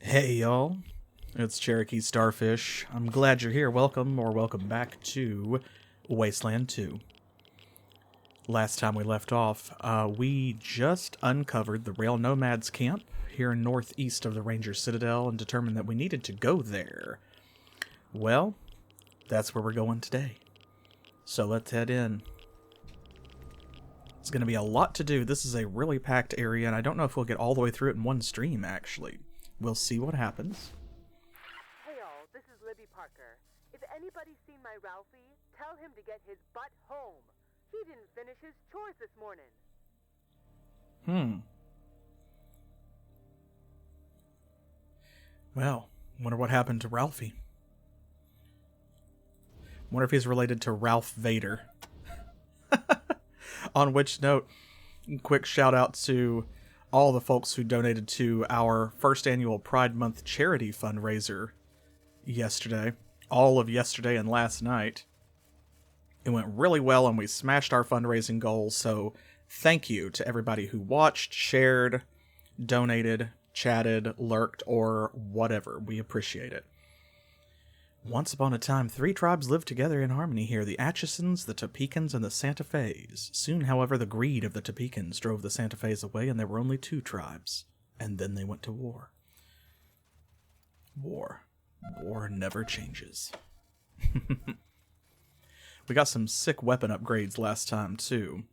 Hey y'all, it's CherokeeStarfish. I'm glad you're here. Welcome back to Wasteland 2. Last time we left off, we just uncovered the Rail Nomads camp here northeast of the Ranger Citadel and determined that we needed to go there. Well, that's where we're going today. So let's head in. It's going to be a lot to do. This is a really packed area, and I don't know if we'll get all the way through it in one stream, actually. We'll see what happens. Hey all, this is Libby Parker. If anybody's seen my Ralphie, tell him to get his butt home. He didn't finish his chores this morning. Well, wonder what happened to Ralphie. Wonder if he's related to Ralph Vader. On which note, quick shout out to all the folks who donated to our first annual Pride Month charity fundraiser yesterday. All of yesterday and last night. It went really well and we smashed our fundraising goals, so thank you to everybody who watched, shared, donated, chatted, lurked, or whatever. We appreciate it. Once upon a time, 3 tribes lived together in harmony here, the Atchisons, the Topekans, and the Santa Fes. Soon, however, the greed of the Topekans drove the Santa Fes away, and there were only 2 tribes. And then they went to war. War. War never changes. We got some sick weapon upgrades last time, too.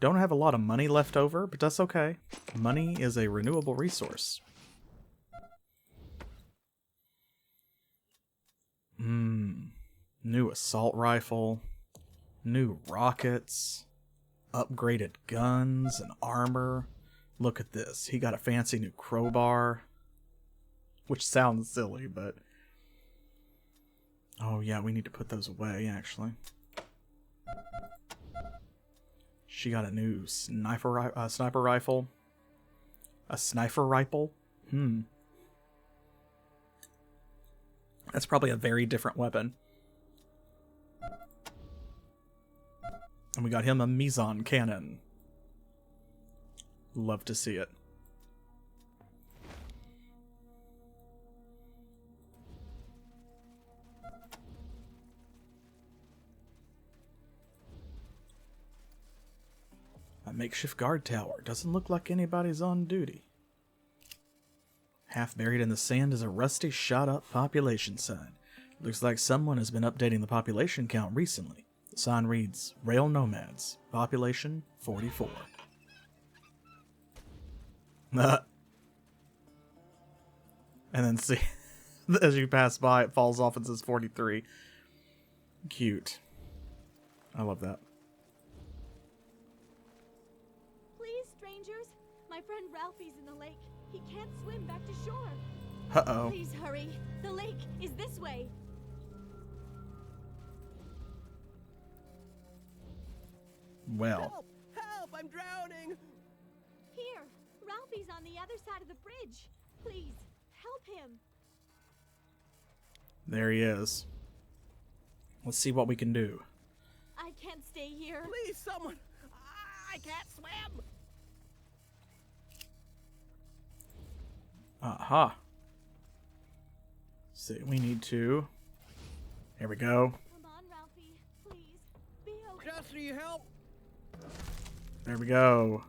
Don't have a lot of money left over, but that's okay. Money is a renewable resource. New assault rifle, new rockets, upgraded guns and armor. Look at this. He got a fancy new crowbar, which sounds silly, but... Oh yeah, we need to put those away, actually. She got a new sniper rifle. A sniper rifle? That's probably a very different weapon. And we got him a Meson cannon. Love to see it. A makeshift guard tower. Doesn't look like anybody's on duty. Half buried in the sand is a rusty, shot-up population sign. Looks like someone has been updating the population count recently. The sign reads, Rail Nomads, population 44. And then see, as you pass by, it falls off and says 43. Cute. I love that. Please, strangers. My friend Ralphie's in the lake. He can't swim back to shore. Uh-oh. Please hurry. The lake is this way. Well. Help! Help! I'm drowning! Here, Ralphie's on the other side of the bridge. Please, help him. There he is. Let's see what we can do. I can't stay here. Please, someone! I can't swim! Aha. See, we need to... Here we go. Come on, Ralphie. Please, be okay. Jesse, help! There we go.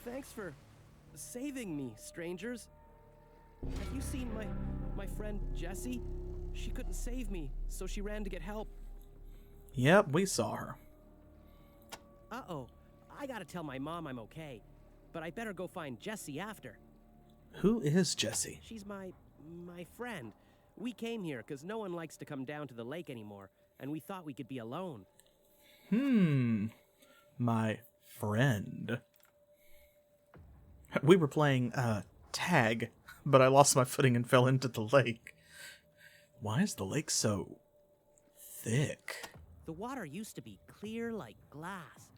Thanks for saving me, strangers. Have you seen my friend Jessie? She couldn't save me, so she ran to get help. Yep, we saw her. Uh-oh. I gotta tell my mom I'm okay. But I better go find Jessie after. Who is Jessie? She's my friend. We came here because no one likes to come down to the lake anymore, and we thought we could be alone. My friend. We were playing, tag, but I lost my footing and fell into the lake. Why is the lake so thick? The water used to be clear like glass,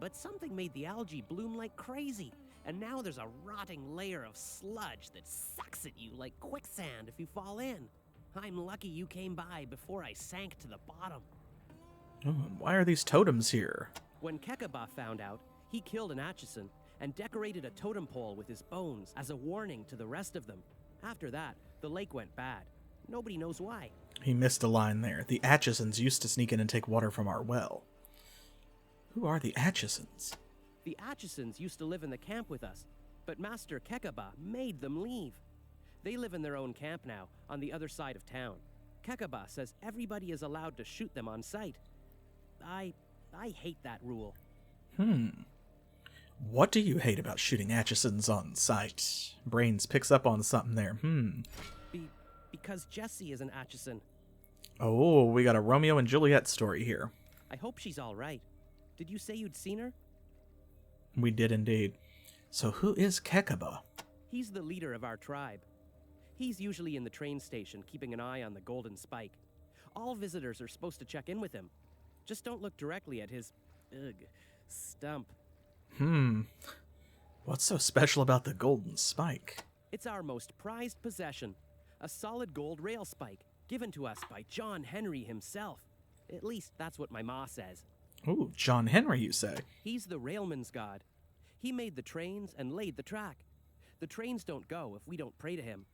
but something made the algae bloom like crazy, and now there's a rotting layer of sludge that sucks at you like quicksand if you fall in. I'm lucky you came by before I sank to the bottom. Oh, why are these totems here? When Kekaba found out, he killed an Atchison, and decorated a totem pole with his bones as a warning to the rest of them. After that, the lake went bad. Nobody knows why. He missed a line there. The Atchisons used to sneak in and take water from our well. Who are the Atchisons? The Atchisons used to live in the camp with us, but Master Kekaba made them leave. They live in their own camp now, on the other side of town. Kekaba says everybody is allowed to shoot them on sight. I hate that rule. What do you hate about shooting Atchisons on sight? Brains picks up on something there. Because Jessie is an Atchison. Oh, we got a Romeo and Juliet story here. I hope she's all right. Did you say you'd seen her? We did indeed. So who is Kekaba? He's the leader of our tribe. He's usually in the train station, keeping an eye on the Golden Spike. All visitors are supposed to check in with him. Just don't look directly at his, stump. What's so special about the Golden Spike? It's our most prized possession. A solid gold rail spike, given to us by John Henry himself. At least that's what my ma says. Ooh, John Henry, you say? He's the railman's god. He made the trains and laid the track. The trains don't go if we don't pray to him.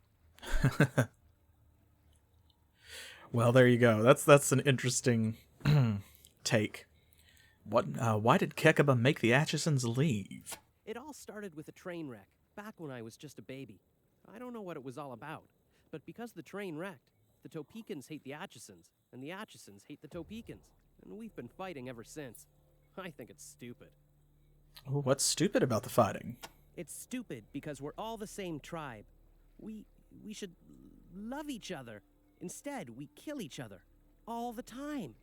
Well, there you go. That's an interesting take. Why did Kekaba make the Atchisons leave? It all started with a train wreck, back when I was just a baby. I don't know what it was all about, but because the train wrecked, the Topekans hate the Atchisons, and the Atchisons hate the Topekans, and we've been fighting ever since. I think it's stupid. Oh, what's stupid about the fighting? It's stupid because we're all the same tribe. We should love each other. Instead, we kill each other. All the time.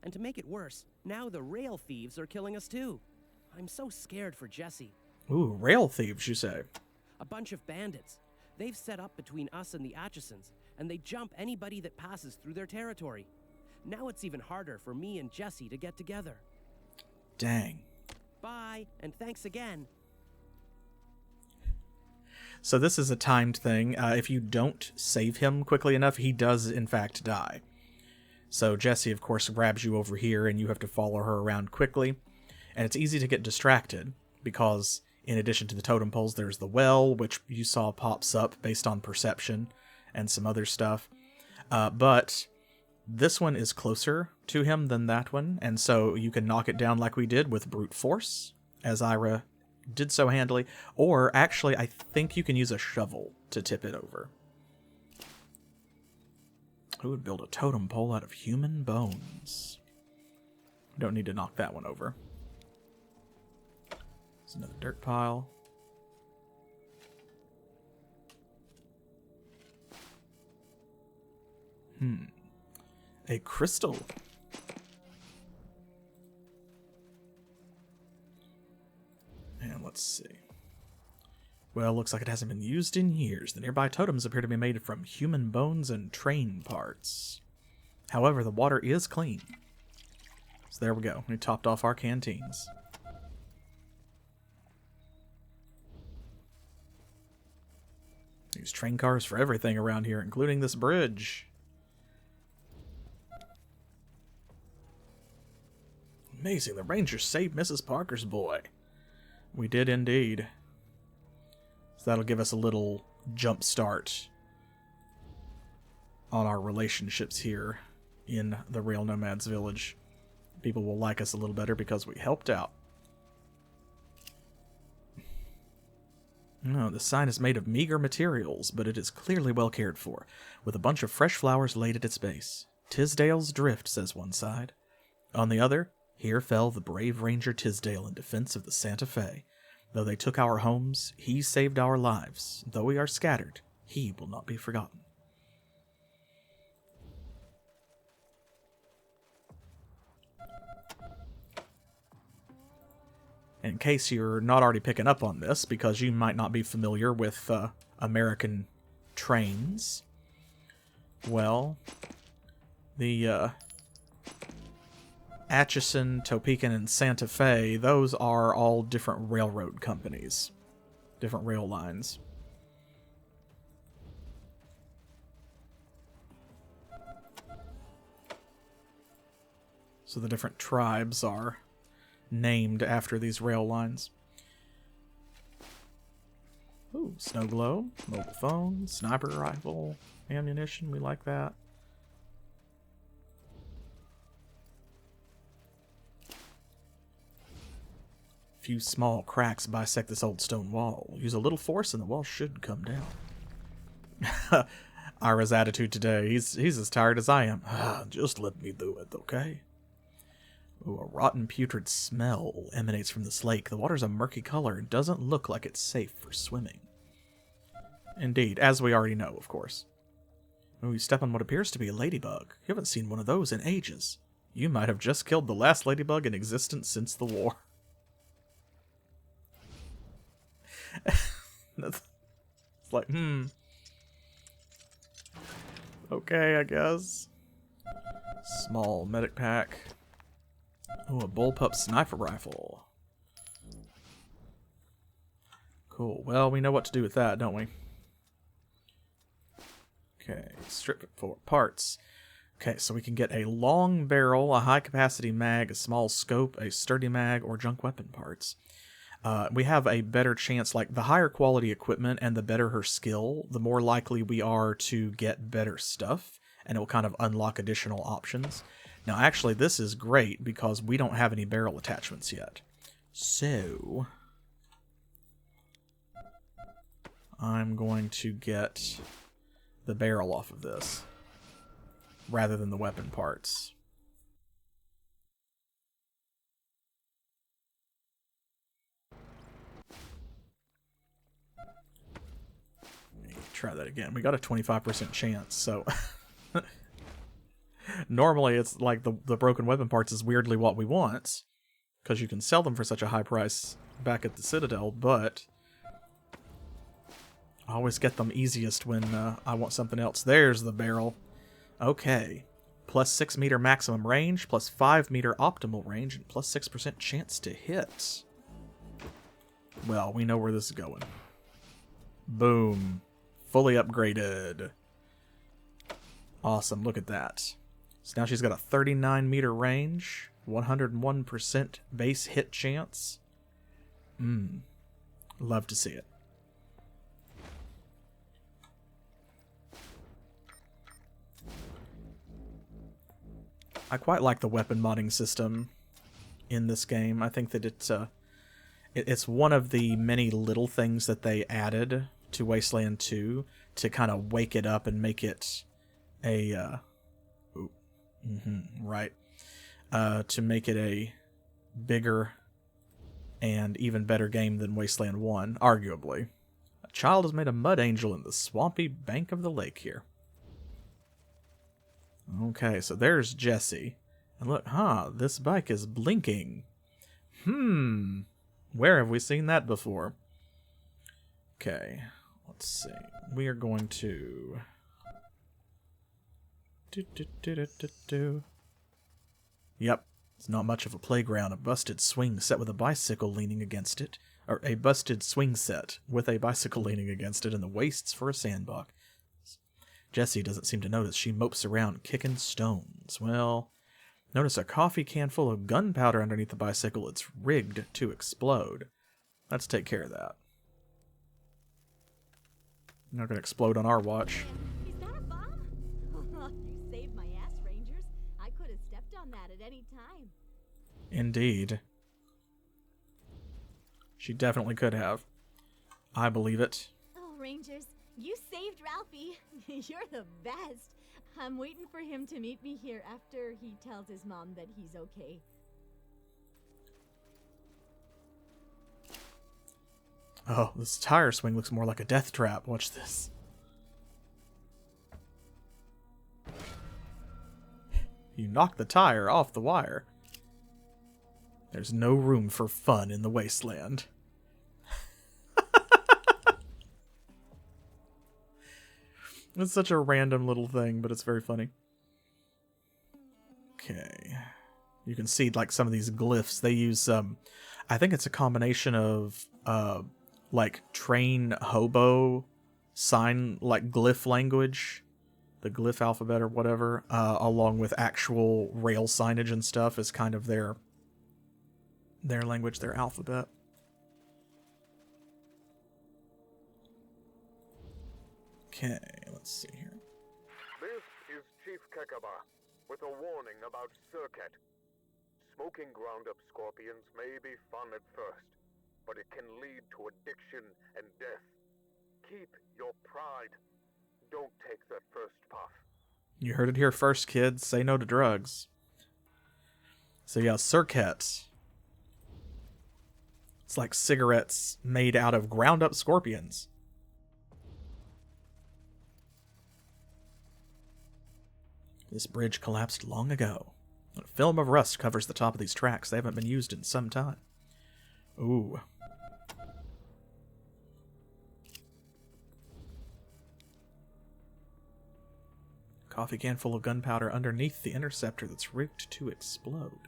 And to make it worse, now the rail thieves are killing us too. I'm so scared for Jessie. Ooh, rail thieves, you say? A bunch of bandits. They've set up between us and the Atchisons, and they jump anybody that passes through their territory. Now it's even harder for me and Jessie to get together. Dang. Bye, and thanks again. So this is a timed thing. If you don't save him quickly enough, he does in fact die. So Jessie, of course, grabs you over here, and you have to follow her around quickly. And it's easy to get distracted, because in addition to the totem poles, there's the well, which you saw pops up based on perception, and some other stuff. But this one is closer to him than that one, and so you can knock it down like we did with brute force, as Ira did so handily, or actually I think you can use a shovel to tip it over. Who would build a totem pole out of human bones? Don't need to knock that one over. There's another dirt pile. A crystal. And let's see. Well, looks like it hasn't been used in years. The nearby totems appear to be made from human bones and train parts. However, the water is clean. So there we go. We topped off our canteens. Use train cars for everything around here, including this bridge. Amazing, the Rangers saved Mrs. Parker's boy. We did indeed. So that'll give us a little jump start on our relationships here in the Rail Nomads village. People will like us a little better because we helped out. No, the sign is made of meager materials, but it is clearly well cared for, with a bunch of fresh flowers laid at its base. Tisdale's Drift, says one side. On the other, here fell the brave Ranger Tisdale in defense of the Santa Fe. Though they took our homes, he saved our lives. Though we are scattered, he will not be forgotten. In case you're not already picking up on this, because you might not be familiar with American trains, well, the Atchison, Topeka, and Santa Fe, those are all different railroad companies, different rail lines. So the different tribes are named after these rail lines. Ooh, snow globe, mobile phone, sniper rifle, ammunition. We like that. Few small cracks bisect this old stone wall. Use a little force and the wall should come down. Ira's attitude today. He's as tired as I am. Just let me do it, okay? Ooh, a rotten putrid smell emanates from this lake. The water's a murky color and doesn't look like it's safe for swimming. Indeed, as we already know, of course. Ooh, you step on what appears to be a ladybug. You haven't seen one of those in ages. You might have just killed the last ladybug in existence since the war. It's like, okay, I guess. Small medic pack. Oh, a bullpup sniper rifle. Cool. Well, we know what to do with that, don't we? Okay, strip it for parts. Okay, so we can get a long barrel, a high-capacity mag, a small scope, a sturdy mag, or junk weapon parts. We have a better chance, like, the higher quality equipment and the better her skill, the more likely we are to get better stuff, and it will kind of unlock additional options. Now, actually, this is great because we don't have any barrel attachments yet. So, I'm going to get the barrel off of this, rather than the weapon parts. Try that again. We got a 25% chance, so normally it's like the broken weapon parts is weirdly what we want, because you can sell them for such a high price back at the Citadel, but I always get them easiest when I want something else. There's the barrel. Okay. Plus 6 meter maximum range, plus 5 meter optimal range, and plus 6% chance to hit. Well, we know where this is going. Boom. Fully upgraded. Awesome, look at that. So now she's got a 39 meter range, 101% base hit chance. Love to see it. I quite like the weapon modding system in this game. I think that it's one of the many little things that they added to Wasteland 2 to kind of wake it up and make it a to make it a bigger and even better game than Wasteland 1, arguably. A child has made a mud angel in the swampy bank of the lake here. Okay, so there's Jesse. And look, this bike is blinking. Where have we seen that before? Okay, let's see. We are going to... Yep, it's not much of a playground. A busted swing set with a bicycle leaning against it. Or a busted swing set with a bicycle leaning against it and the wastes for a sandbox. Jessie doesn't seem to notice. She mopes around kicking stones. Well, notice a coffee can full of gunpowder underneath the bicycle. It's rigged to explode. Let's take care of that. Not gonna explode on our watch. Is that a bomb? You saved my ass, Rangers. I could have stepped on that at any time. Indeed. She definitely could have. I believe it. Oh, Rangers, you saved Ralphie. You're the best. I'm waiting for him to meet me here after he tells his mom that he's okay. Oh, this tire swing looks more like a death trap. Watch this. You knock the tire off the wire. There's no room for fun in the Wasteland. It's such a random little thing, but it's very funny. Okay. You can see, like, some of these glyphs. They use, I think it's a combination of, like, train hobo sign, like, glyph language. The glyph alphabet or whatever. Along with actual rail signage and stuff is kind of their language, their alphabet. Okay, let's see here. This is Chief Kekaba, with a warning about circuit. Smoking ground-up scorpions may be fun at first, but it can lead to addiction and death. Keep your pride. Don't take that first puff. You heard it here first, kids. Say no to drugs. So yeah, circuit. It's like cigarettes made out of ground-up scorpions. This bridge collapsed long ago. A film of rust covers the top of these tracks. They haven't been used in some time. Ooh. Coffee can full of gunpowder underneath the interceptor that's rigged to explode.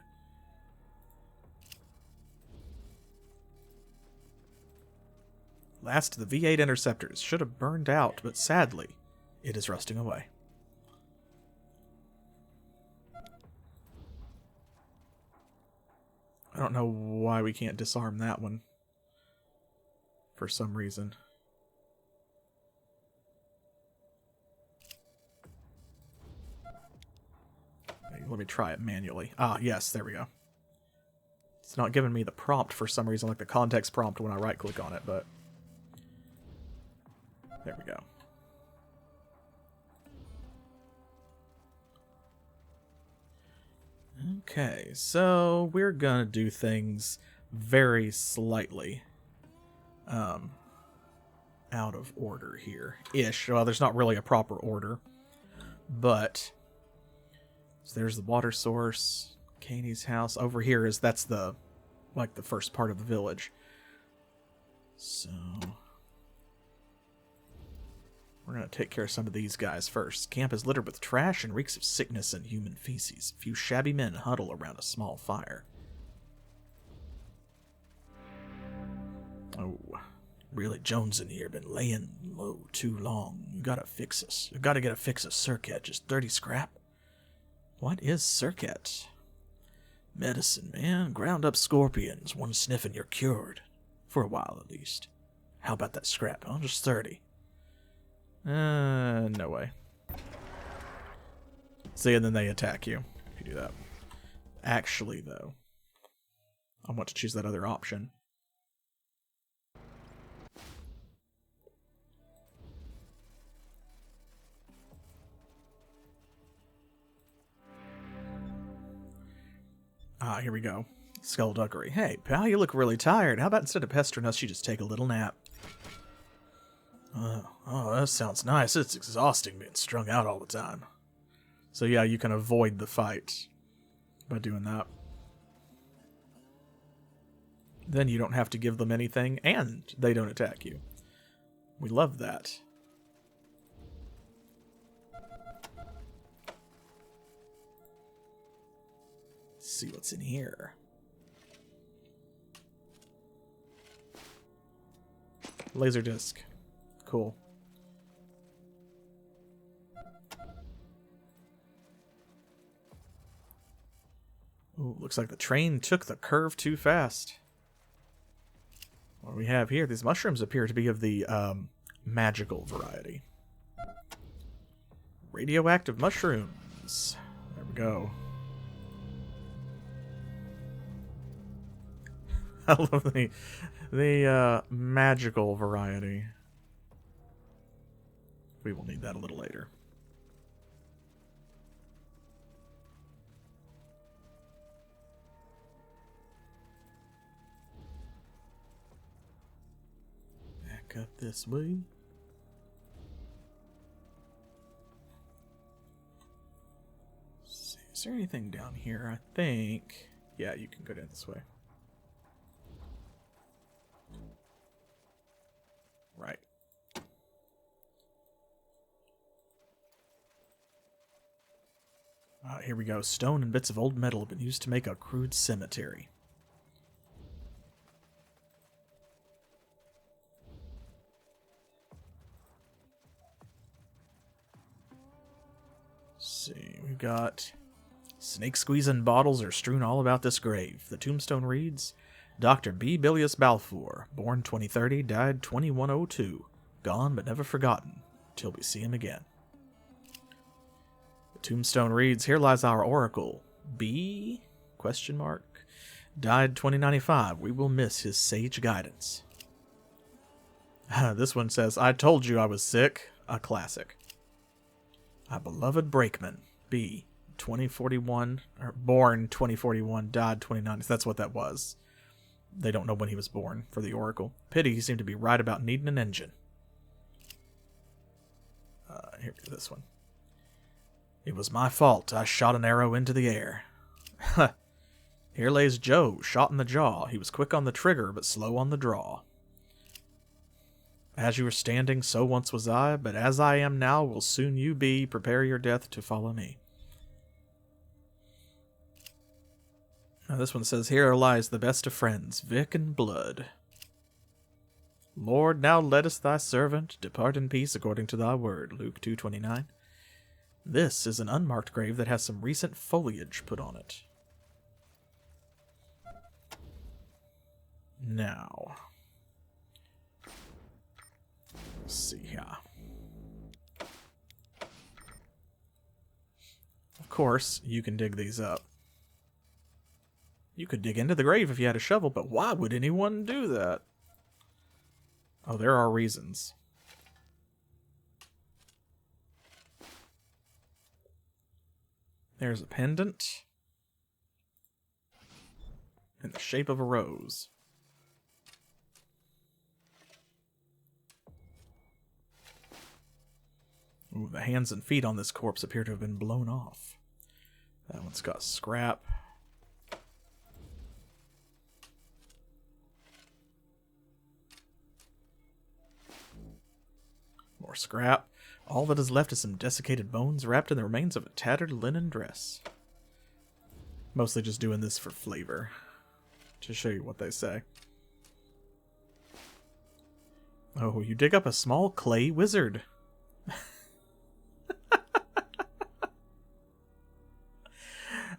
Last of the V8 interceptors should have burned out, but sadly, it is rusting away. I don't know why we can't disarm that one. For some reason. Let me try it manually. Ah, yes, there we go. It's not giving me the prompt for some reason, like the context prompt when I right-click on it, but... there we go. Okay, so we're gonna do things very slightly out of order here. Ish. Well, there's not really a proper order, but so there's the water source, Katie's house. Over here is that's the first part of the village. So we're going to take care of some of these guys first. Camp is littered with trash and reeks of sickness and human feces. A few shabby men huddle around a small fire. Oh, really jonesing here. Been laying low too long. You gotta fix us. You gotta get a fix of circuit. Just 30 scrap. What is circuit? Medicine, man. Ground up scorpions. One sniff and you're cured. For a while, at least. How about that scrap, huh? Just 30. No way. See, and then they attack you if you do that. Actually, though, I want to choose that other option. Ah, here we go. Skullduggery. Hey, pal, you look really tired. How about instead of pestering us, you just take a little nap? Oh, that sounds nice. It's exhausting being strung out all the time. So yeah, you can avoid the fight by doing that. Then you don't have to give them anything, and they don't attack you. We love that. Let's see what's in here. Laser disc. Cool. Ooh, looks like the train took the curve too fast. What do we have here? These mushrooms appear to be of the magical variety. Radioactive mushrooms. There we go. I love the magical variety. We will need that a little later. Back up this way. Let's see, is there anything down here? I think... yeah, you can go down this way. Right. Here we go. Stone and bits of old metal have been used to make a crude cemetery. Let's see, we've got snake squeezing bottles are strewn all about this grave. The tombstone reads, Dr. B. Bilius Balfour, born 2030, died 2102. Gone but never forgotten. till we see him again. The tombstone reads, "Here lies our oracle. B? Question mark. Died 2095. We will miss his sage guidance." This one says, "I told you I was sick." A classic. "Our beloved brakeman. B. 2041, or born 2041, died 2090. That's what that was. They don't know when he was born for the oracle. Pity he seemed to be right about needing an engine. Here, this one. "It was my fault. I shot an arrow into the air." "Here lays Joe, shot in the jaw. He was quick on the trigger, but slow on the draw. As you were standing, so once was I, but as I am now, will soon you be. Prepare your death to follow me." Now this one says, "Here lies the best of friends, Vic and Blood. Lord, now lettest thy servant depart in peace according to thy word." Luke 2:29. This is an unmarked grave that has some recent foliage put on it. Now, let's see here. Of course, you can dig these up. You could dig into the grave if you had a shovel, but why would anyone do that? Oh, there are reasons. There's a pendant in the shape of a rose. Ooh, the hands and feet on this corpse appear to have been blown off. That one's got scrap. More scrap. All that is left is some desiccated bones wrapped in the remains of a tattered linen dress. Mostly just doing this for flavor. To show you what they say. Oh, you dig up a small clay wizard.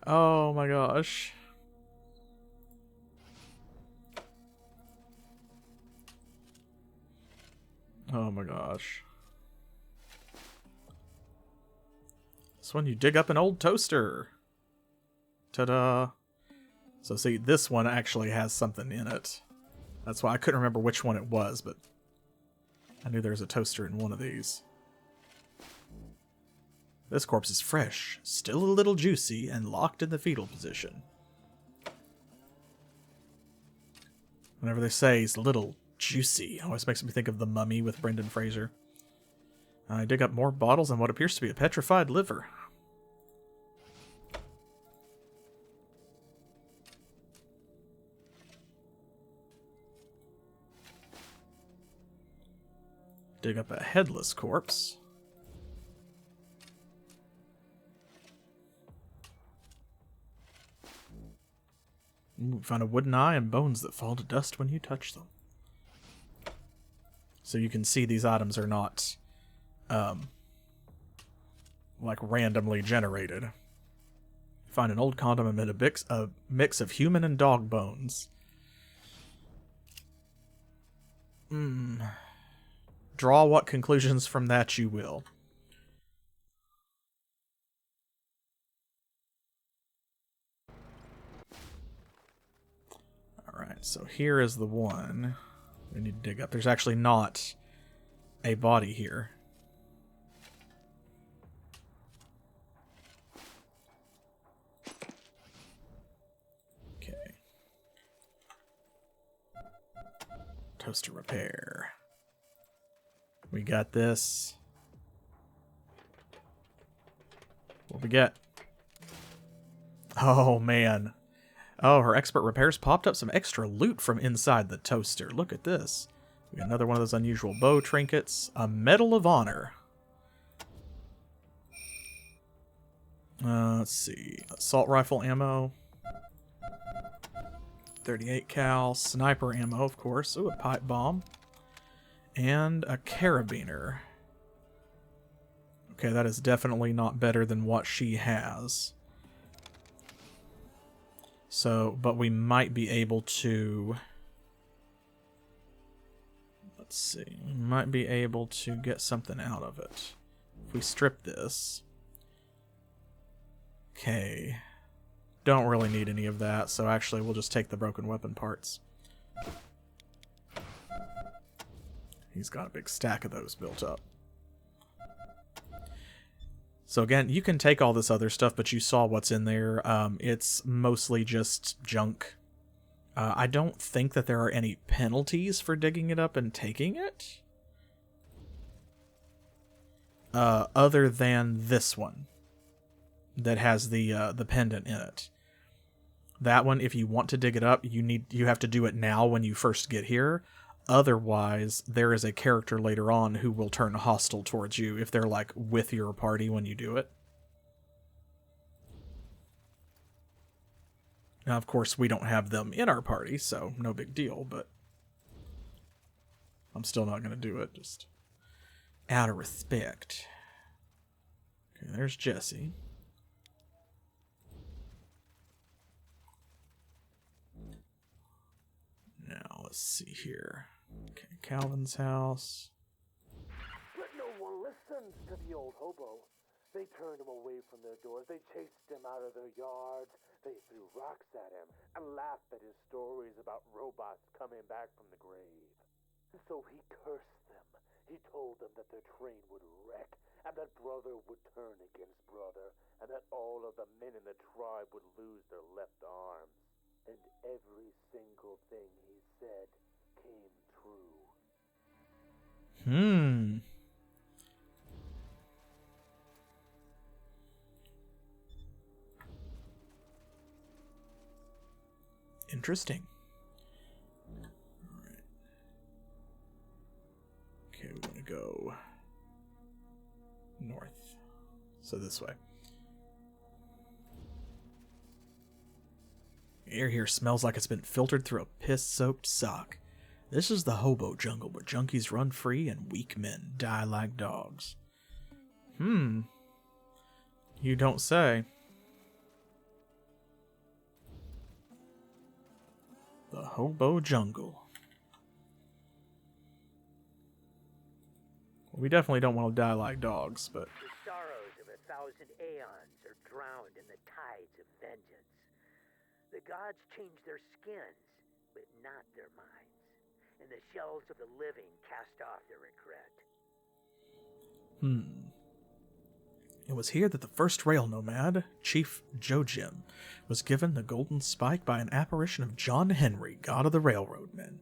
Oh my gosh. Oh my gosh. This one, you dig up an old toaster. Ta-da. So see, this one actually has something in it. That's why I couldn't remember which one it was, but I knew there was a toaster in one of these. This corpse is fresh, still a little juicy, and locked in the fetal position. Whenever they say he's a little juicy, it always makes me think of The Mummy with Brendan Fraser. I dig up more bottles and what appears to be a petrified liver. Dig up a headless corpse. Ooh, found a wooden eye and bones that fall to dust when you touch them. So you can see these items are not, like randomly generated. Find an old condom amid a mix of human and dog bones. Draw what conclusions from that you will. Alright, so here is the one we need to dig up. There's actually not a body here. Okay. Toaster repair. We got this. What we get? Oh, man. Oh, her expert repairs popped up some extra loot from inside the toaster. Look at this. We got another one of those unusual bow trinkets. A Medal of Honor. Let's see. Assault rifle ammo. 38 cal. Sniper ammo, of course. Ooh, a pipe bomb. And a carabiner. Okay, that is definitely not better than what she has. So, but we might be able to... let's see. We might be able to get something out of it. If we strip this. Okay. Don't really need any of that, so actually we'll just take the broken weapon parts. He's got a big stack of those built up. So again, you can take all this other stuff, but you saw what's in there. It's mostly just junk. I don't think that there are any penalties for digging it up and taking it. Other than this one. That has the pendant in it. That one, if you want to dig it up, you have to do it now when you first get here. Otherwise, there is a character later on who will turn hostile towards you if they're like with your party when you do it. Now, of course, we don't have them in our party, so no big deal, but I'm still not going to do it, just out of respect. Okay, there's Jesse. Now, let's see here. Okay, Calvin's house. But no one listens to the old hobo. They turned him away from their doors. They chased him out of their yards. They threw rocks at him and laughed at his stories about robots coming back from the grave. So he cursed them. He told them that their train would wreck and that brother would turn against brother and that all of the men in the tribe would lose their left arms. And every single thing he said came true. Interesting. Alright. Okay, we're gonna go north. So this way. Air here smells like it's been filtered through a piss-soaked sock. This is the hobo jungle where junkies run free and weak men die like dogs. You don't say. The hobo jungle. We definitely don't want to die like dogs, but... The sorrows of 1,000 aeons are drowned in the tides of vengeance. The gods change their skins, but not their minds. And the shells of the living cast off their regret. It was here that the first Rail Nomad, Chief Jojim, was given the golden spike by an apparition of John Henry, god of the railroad men.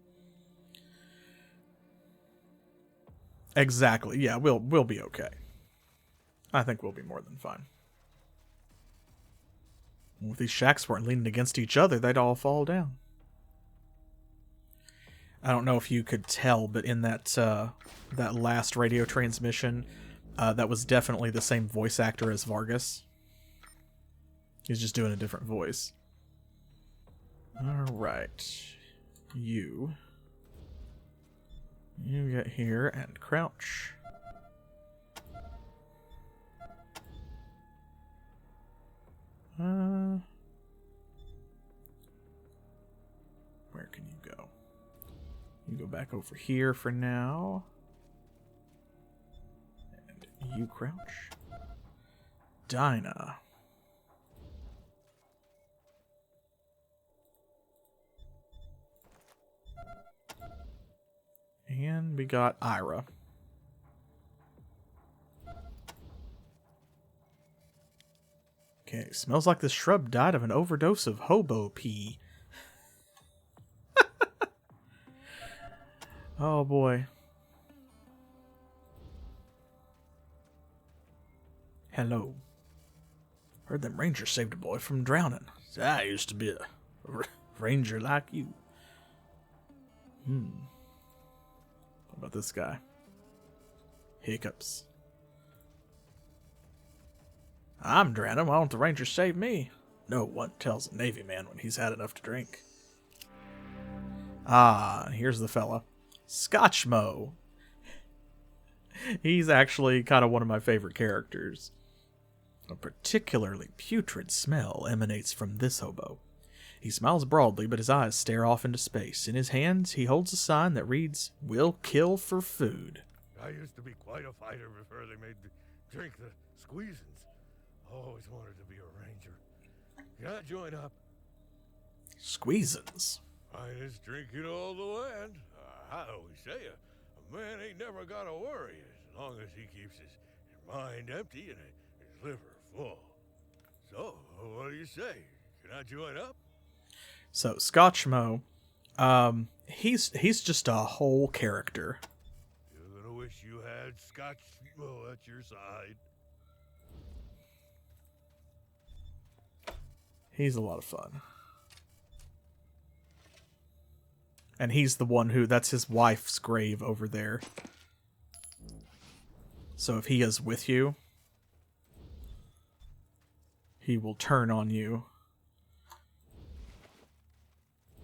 Exactly, yeah, we'll be okay. I think we'll be more than fine. If these shacks weren't leaning against each other, they'd all fall down. I don't know if you could tell, but in that last radio transmission, that was definitely the same voice actor as Vargas. He's just doing a different voice. Alright. You get here and crouch. Where can you go? You go back over here for now. And you crouch. Dinah. And we got Ira. Okay, smells like the shrub died of an overdose of hobo pee. Oh boy. Hello. Heard them rangers saved a boy from drowning. I used to be a ranger like you. What about this guy? Hiccups. I'm drowning. Why don't the rangers save me? No one tells a Navy man when he's had enough to drink. Ah, here's the fella. Scotchmo. He's actually kind of one of my favorite characters. A particularly putrid smell emanates from this hobo. He smiles broadly, but his eyes stare off into space. In his hands, he holds a sign that reads, "We'll kill for food." I used to be quite a fighter before they made me drink the squeezins. Always wanted to be a ranger. Can I join up? Squeezins? Finest drink in all the land. I always say a man ain't never got to worry as long as he keeps his mind empty and his liver full. So, what do you say? Can I join up? So, Scotchmo, he's just a whole character. You're gonna wish you had Scotch at your side. He's a lot of fun. And he's the one who, that's his wife's grave over there. So if he is with you, he will turn on you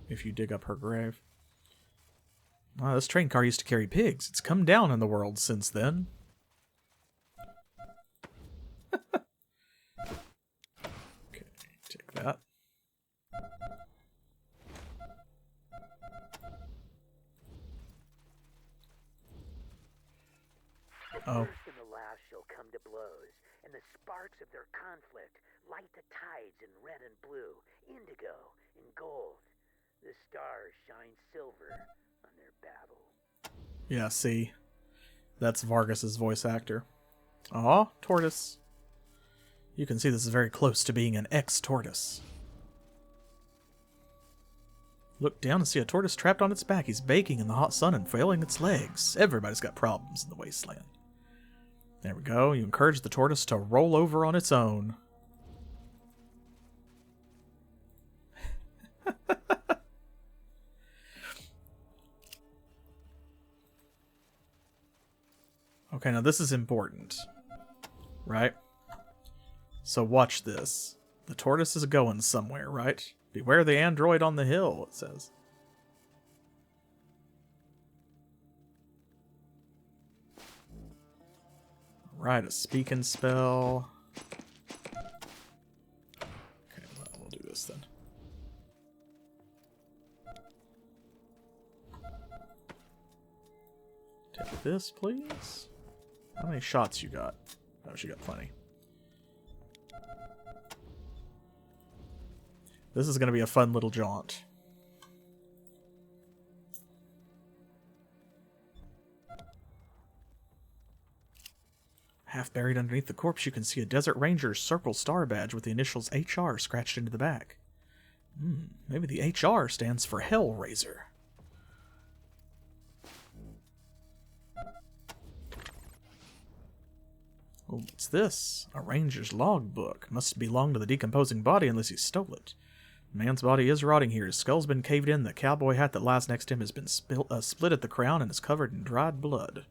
if you dig up her grave. Wow, this train car used to carry pigs. It's come down in the world since then. Okay, take that. Oh. First and the last shall come to blows, and the sparks of their conflict light the tides in red and blue, indigo and gold. The stars shine silver on their battle. Yeah, see? That's Vargas's voice actor. Aw, tortoise. You can see this is very close to being an ex-tortoise. Look down and see a tortoise trapped on its back. He's baking in the hot sun and flailing its legs. Everybody's got problems in the Wasteland. There we go. You encourage the tortoise to roll over on its own. Okay, now this is important, right? So watch this. The tortoise is going somewhere, right? Beware the android on the hill, it says. Right, a speaking spell. Okay, well, we'll do this then. Take this, please. How many shots you got? Oh, she got plenty. This is going to be a fun little jaunt. Half buried underneath the corpse, you can see a Desert Ranger's Circle Star badge with the initials HR scratched into the back. Maybe the HR stands for Hellraiser. Oh, what's this? A ranger's logbook. Must belong to the decomposing body unless he stole it. The man's body is rotting here. His skull's been caved in. The cowboy hat that lies next to him has been split at the crown and is covered in dried blood.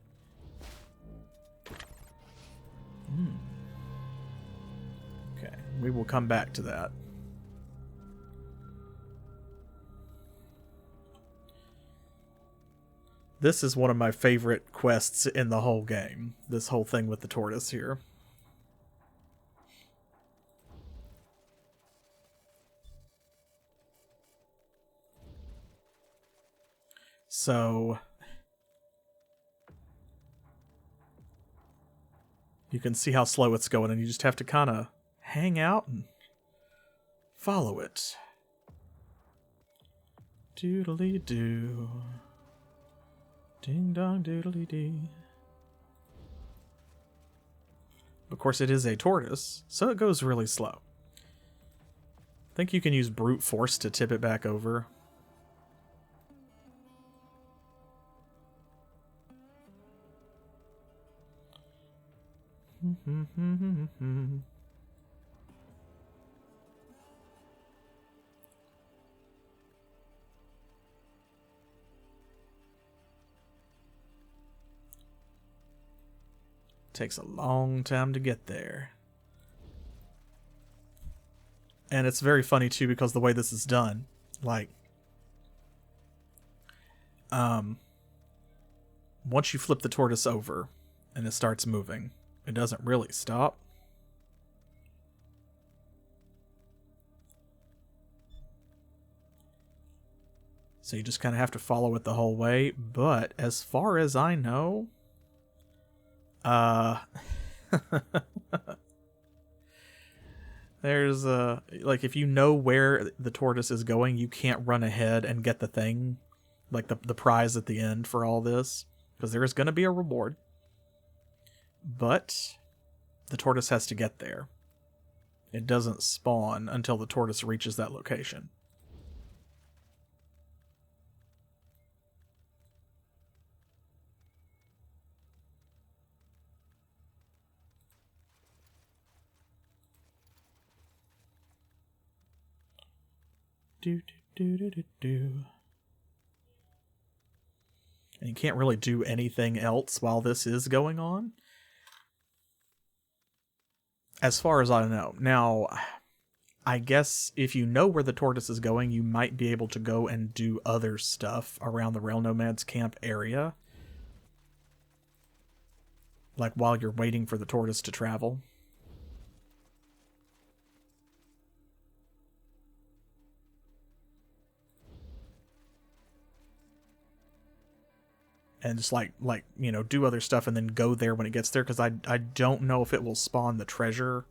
Okay, we will come back to that. This is one of my favorite quests in the whole game. This whole thing with the tortoise here. So you can see how slow it's going, and you just have to kind of hang out and follow it. Doodly-doo. Ding-dong doodly-dee. Of course, it is a tortoise, so it goes really slow. I think you can use brute force to tip it back over. Takes a long time to get there. And it's very funny too because the way this is done, like once you flip the tortoise over and it starts moving, it doesn't really stop. So you just kind of have to follow it the whole way. But as far as I know, there's like, if you know where the tortoise is going, you can't run ahead and get the thing, like the prize at the end for all this, because there is going to be a reward. But the tortoise has to get there. It doesn't spawn until the tortoise reaches that location. Do, do, do, do, do. And you can't really do anything else while this is going on, as far as I know. Now, I guess if you know where the tortoise is going, you might be able to go and do other stuff around the Rail Nomads camp area, like while you're waiting for the tortoise to travel. And just like you know, do other stuff and then go there when it gets there, because I don't know if it will spawn the treasure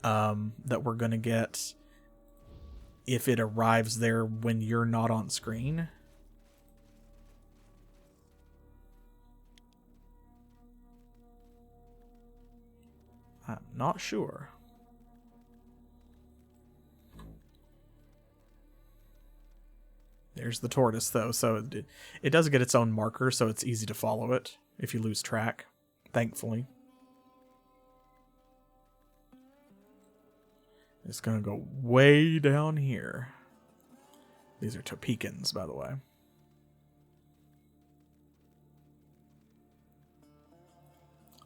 that we're gonna get if it arrives there when you're not on screen. I'm not sure. There's the tortoise, though, so it does get its own marker, so it's easy to follow it if you lose track, thankfully. It's going to go way down here. These are Topekans, by the way.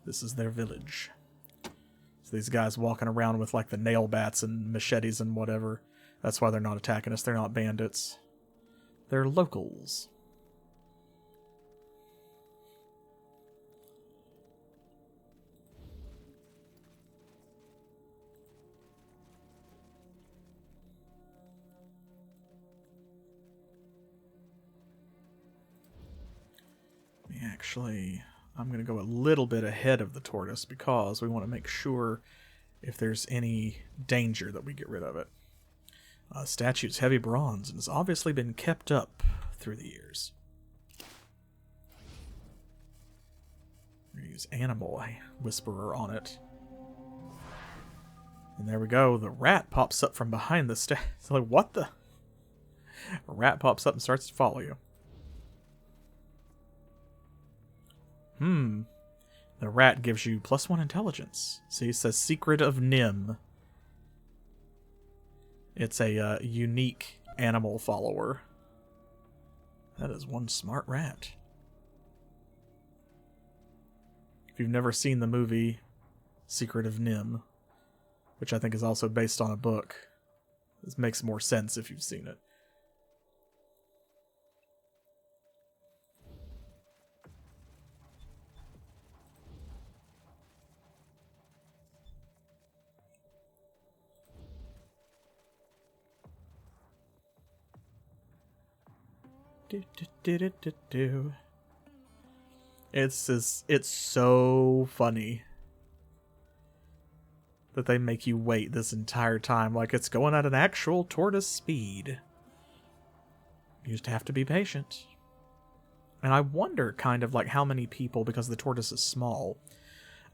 This is their village. So these guys walking around with like the nail bats and machetes and whatever. That's why they're not attacking us. They're not bandits. They're locals. Actually, I'm going to go a little bit ahead of the tortoise because we want to make sure if there's any danger that we get rid of it. Statue's heavy bronze and has obviously been kept up through the years. We're going to use Animal Whisperer on it. And there we go. The rat pops up from behind the statue. It's like, what the? A rat pops up and starts to follow you. The rat gives you +1 intelligence. See, it says Secret of Nim. It's a unique animal follower. That is one smart rat. If you've never seen the movie Secret of Nim, which I think is also based on a book, this makes more sense if you've seen it. It's so funny that they make you wait this entire time, like it's going at an actual tortoise speed. You just have to be patient. And I wonder kind of like how many people, because the tortoise is small,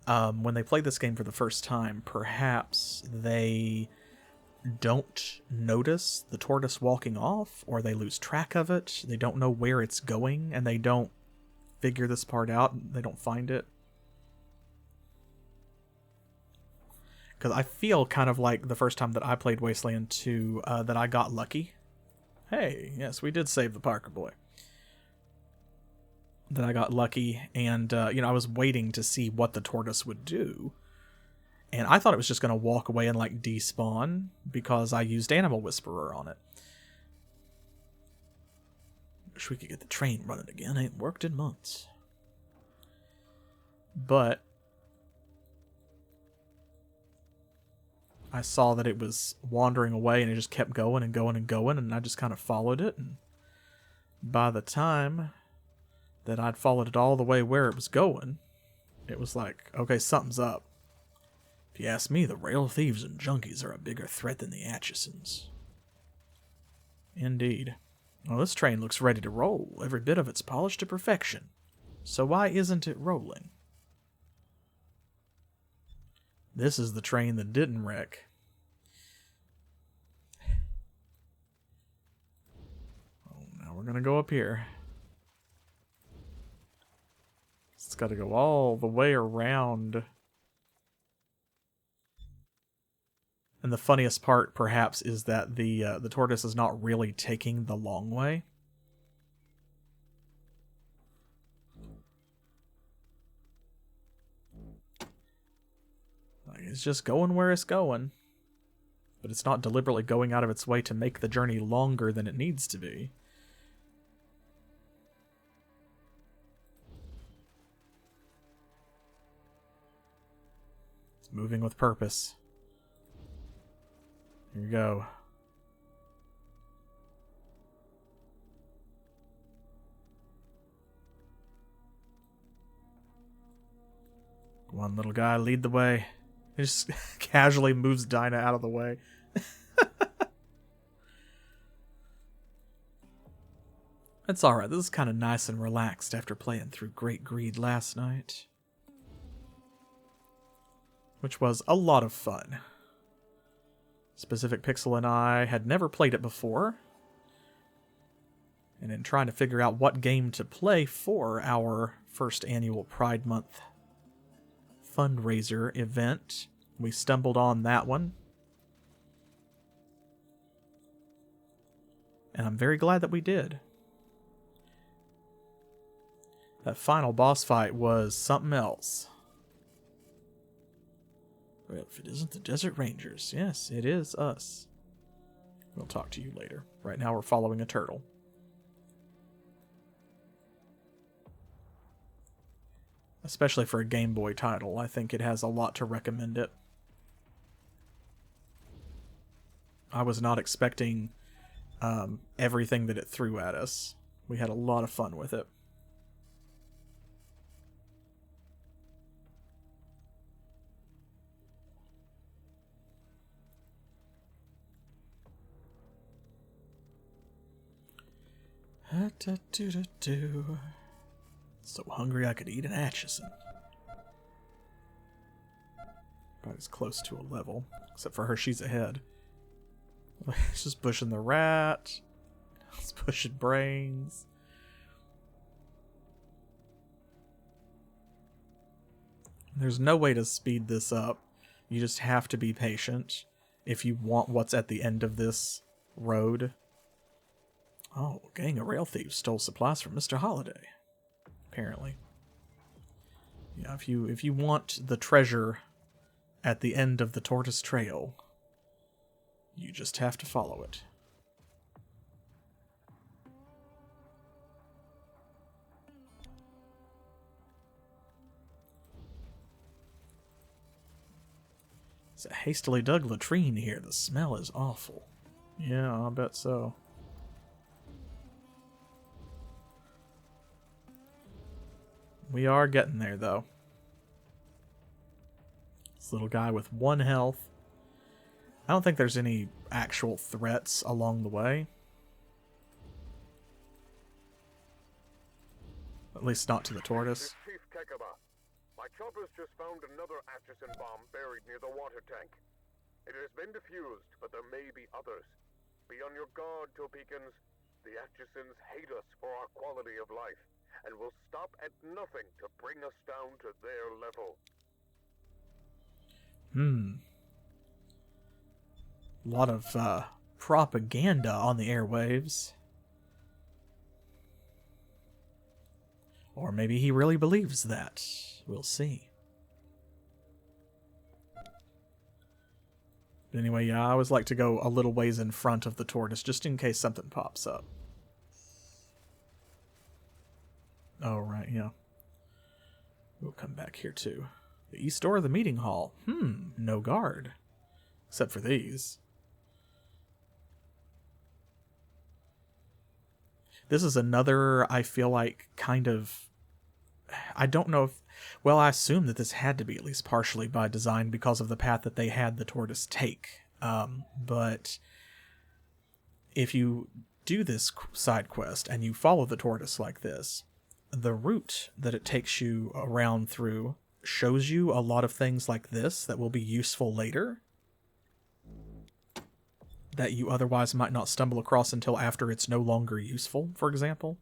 when they play this game for the first time, perhaps they don't notice the tortoise walking off, or they lose track of it. They don't know where it's going, and they don't figure this part out. They don't find it. Because I feel kind of like the first time that I played Wasteland 2, that I got lucky. Hey, yes, we did save the Parker boy. That I got lucky, and you know, I was waiting to see what the tortoise would do. And I thought it was just going to walk away and like despawn because I used Animal Whisperer on it. Wish we could get the train running again. Ain't worked in months. But I saw that it was wandering away and it just kept going and going and going, and I just kind of followed it. And by the time that I'd followed it all the way where it was going, it was like, okay, something's up. If you ask me, the rail thieves and junkies are a bigger threat than the Atchisons. Indeed. Well, this train looks ready to roll. Every bit of it's polished to perfection. So why isn't it rolling? This is the train that didn't wreck. Oh, now we're gonna go up here. It's got to go all the way around. And the funniest part, perhaps, is that the tortoise is not really taking the long way. Like, it's just going where it's going. But it's not deliberately going out of its way to make the journey longer than it needs to be. It's moving with purpose. Here we go. Come on, little guy, lead the way. He just casually moves Dinah out of the way. It's alright, this is kind of nice and relaxed after playing through Great Greed last night. Which was a lot of fun. Specific Pixel and I had never played it before. And in trying to figure out what game to play for our first annual Pride Month fundraiser event, we stumbled on that one. And I'm very glad that we did. That final boss fight was something else. Well, if it isn't the Desert Rangers, yes, it is us. We'll talk to you later. Right now we're following a turtle. Especially for a Game Boy title, I think it has a lot to recommend it. I was not expecting everything that it threw at us. We had a lot of fun with it. So hungry I could eat an Atchison. About as close to a level. Except for her, she's ahead. It's just pushing the rat. It's pushing brains. There's no way to speed this up. You just have to be patient if you want what's at the end of this road. Oh, a gang of rail thieves stole supplies from Mr. Holiday. Apparently. Yeah, if you want the treasure at the end of the Tortoise Trail, you just have to follow it. It's a hastily dug latrine here. The smell is awful. Yeah, I bet so. We are getting there, though. This little guy with 1 health. I don't think there's any actual threats along the way. At least not to the tortoise. Chief Kekaba. My choppers just found another Atchison bomb buried near the water tank. It has been defused, but there may be others. Be on your guard, Topekans. The Atchisons hate us for our quality of life, and will stop at nothing to bring us down to their level. A lot of propaganda on the airwaves. Or maybe he really believes that. We'll see. But anyway, yeah, I always like to go a little ways in front of the tortoise, just in case something pops up. Oh, right, yeah. We'll come back here, too. The east door of the meeting hall. No guard. Except for these. This is another, I feel like, kind of... I don't know if... Well, I assume that this had to be at least partially by design because of the path that they had the tortoise take. But if you do this side quest and you follow the tortoise like this, the route that it takes you around through shows you a lot of things like this that will be useful later, that you otherwise might not stumble across until after it's no longer useful, for example.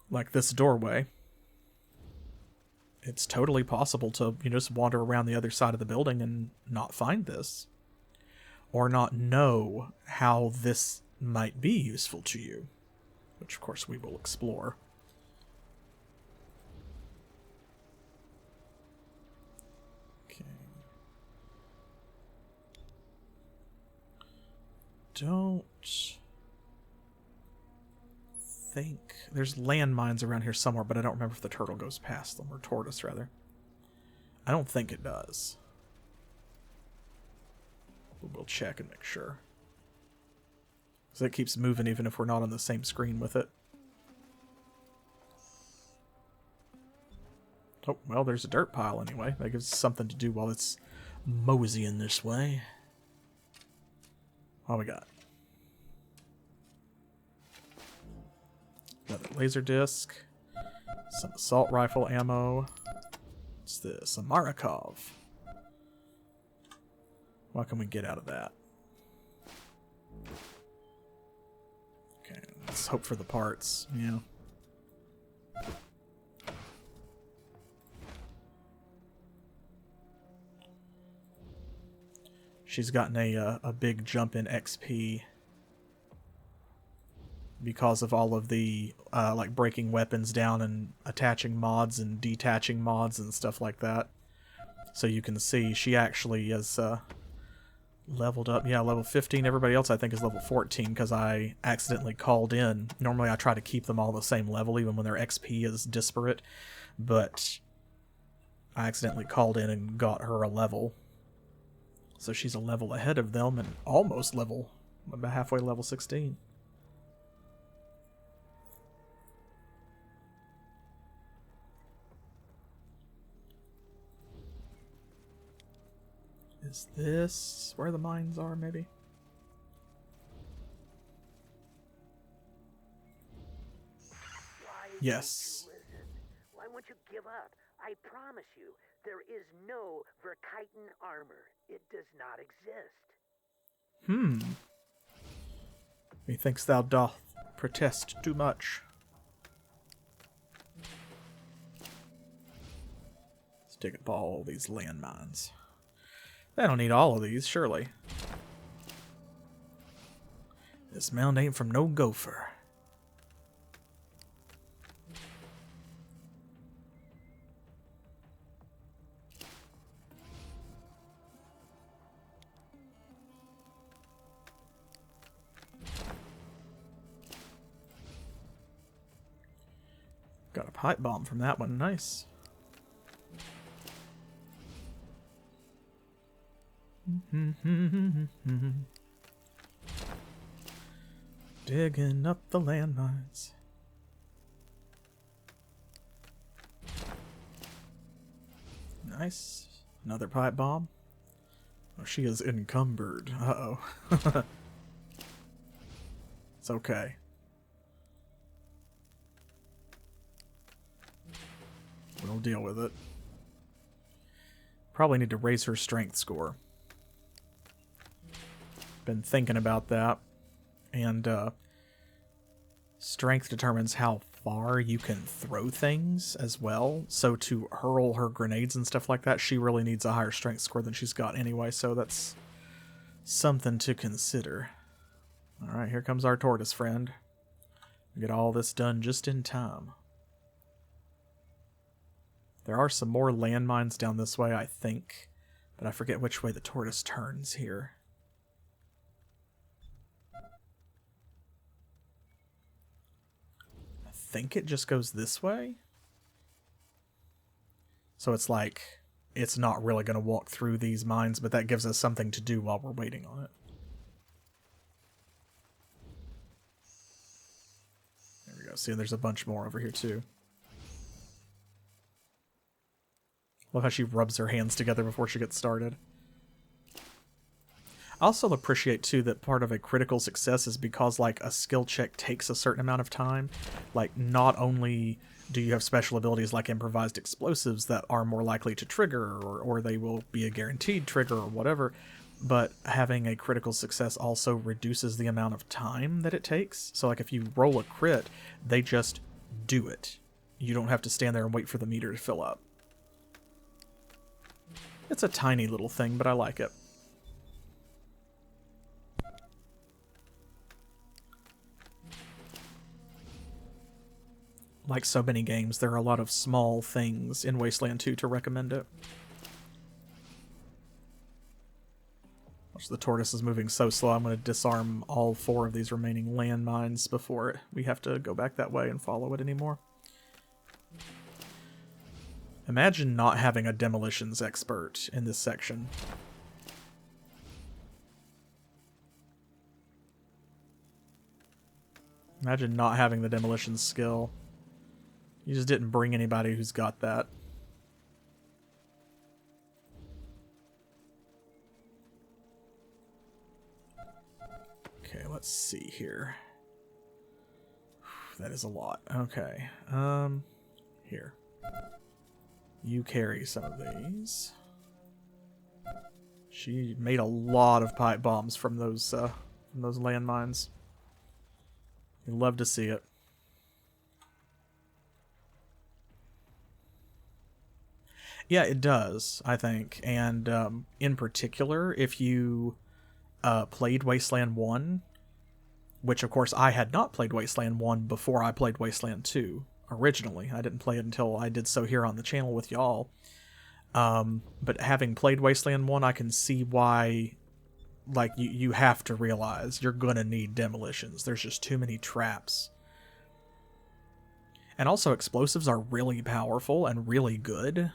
Like this doorway. It's totally possible to, just wander around the other side of the building and not find this. Or not know how this might be useful to you. Which, of course, we will explore. Okay. Don't think... There's landmines around here somewhere, but I don't remember if the turtle goes past them, or tortoise, rather. I don't think it does. But we'll check and make sure. Because it keeps moving even if we're not on the same screen with it. Oh, well, there's a dirt pile anyway. That gives us something to do while it's moseying this way. What we got? Another laser disc. Some assault rifle ammo. What's this? A Marakov. What can we get out of that? Okay, let's hope for the parts. Yeah. She's gotten a big jump in XP because of all of the like breaking weapons down and attaching mods and detaching mods and stuff like that. So you can see she actually is leveled up. Yeah, level 15. Everybody else I think is level 14 because I accidentally called in. Normally I try to keep them all the same level even when their XP is disparate, but I accidentally called in and got her a level. So she's a level ahead of them and almost level, about halfway level 16. Is this where the mines are, maybe? Yes. Why won't you give up? I promise you, there is no Verkiten armor. It does not exist. Methinks thou doth protest too much. Let's dig up all these landmines. They don't need all of these, surely. This mound ain't from no gopher. Got a pipe bomb from that one. Nice. Digging up the landmines. Nice. Another pipe bomb. Oh, she is encumbered. Uh-oh. It's okay. We'll deal with it. Probably need to raise her strength score. Been thinking about that. And strength determines how far you can throw things as well. So to hurl her grenades and stuff like that, she really needs a higher strength score than she's got anyway. So that's something to consider. Alright, here comes our tortoise friend. Get all this done just in time. There are some more landmines down this way, I think. But I forget which way the tortoise turns here. I think it just goes this way. So it's like, it's not really going to walk through these mines, but that gives us something to do while we're waiting on it. See, there's a bunch more over here too. Love how she rubs her hands together before she gets started. I also appreciate too that part of a critical success is because like a skill check takes a certain amount of time. Like not only do you have special abilities like improvised explosives that are more likely to trigger, or they will be a guaranteed trigger or whatever, but having a critical success also reduces the amount of time that it takes. So like if you roll a crit, they just do it. You don't have to stand there and wait for the meter to fill up. It's a tiny little thing, but I like it. Like so many games, there are a lot of small things in Wasteland 2 to recommend it. The tortoise is moving so slow, I'm going to disarm all 4 of these remaining landmines before we have to go back that way and follow it anymore. Imagine not having a demolitions expert in this section. Imagine not having the demolitions skill. You just didn't bring anybody who's got that. Okay, let's see here. That is a lot. Okay. Here. You carry some of these. She made a lot of pipe bombs from those landmines. You'd love to see it. Yeah, it does, I think. And in particular, if you played Wasteland 1, which of course I had not played Wasteland 1 before I played Wasteland 2 originally. I didn't play it until I did so here on the channel with y'all. But having played Wasteland 1, I can see why, like, you have to realize you're gonna need demolitions. There's just too many traps. And also explosives are really powerful and really good.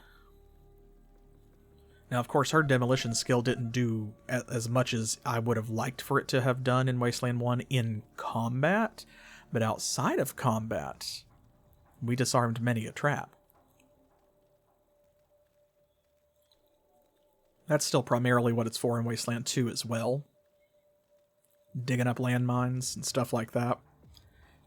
Now, of course, her demolition skill didn't do as much as I would have liked for it to have done in Wasteland 1 in combat, but outside of combat, we disarmed many a trap. That's still primarily what it's for in Wasteland 2 as well. Digging up landmines and stuff like that.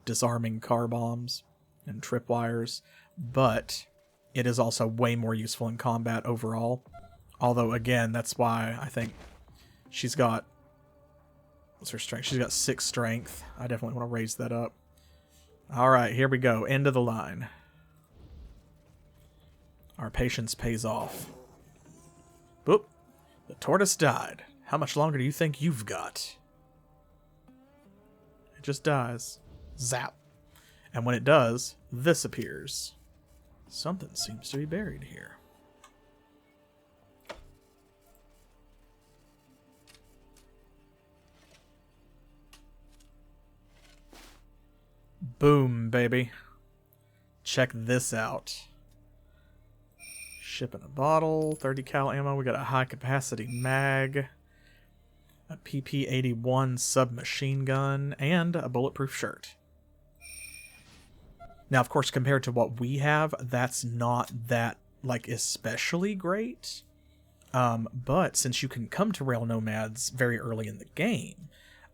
Disarming car bombs and tripwires. But it is also way more useful in combat overall. Although, again, that's why I think she's got... What's her strength? She's got 6 strength. I definitely want to raise that up. Alright, here we go. End of the line. Our patience pays off. Boop. The tortoise died. How much longer do you think you've got? It just dies. Zap. And when it does, this appears. Something seems to be buried here. Boom, baby. Check this out. Shipping a bottle, 30 cal ammo. We got a high capacity mag, a PP-81 submachine gun, and a bulletproof shirt. Now, of course, compared to what we have, that's not that, like, especially great. But since you can come to Rail Nomads very early in the game,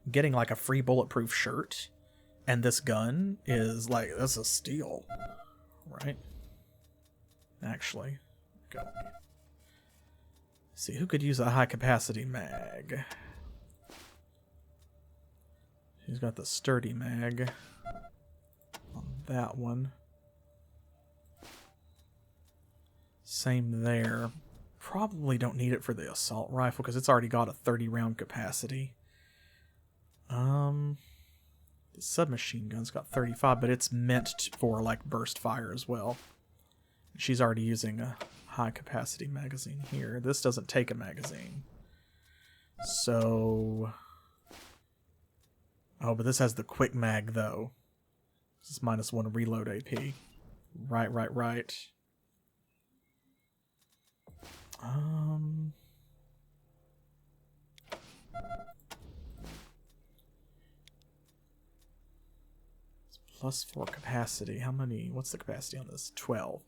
getting, like, a free bulletproof shirt and this gun is, like, that's a steal, right? Actually, go. See, who could use a high-capacity mag? She's got the sturdy mag on that one. Same there. Probably don't need it for the assault rifle because it's already got a 30-round capacity. The submachine gun's got 35, but it's meant for, like, burst fire as well. She's already using a high-capacity magazine here. This doesn't take a magazine. So... Oh, but this has the quick mag, though. This is -1 reload AP. Right. +4 capacity. How many? What's the capacity on this? 12.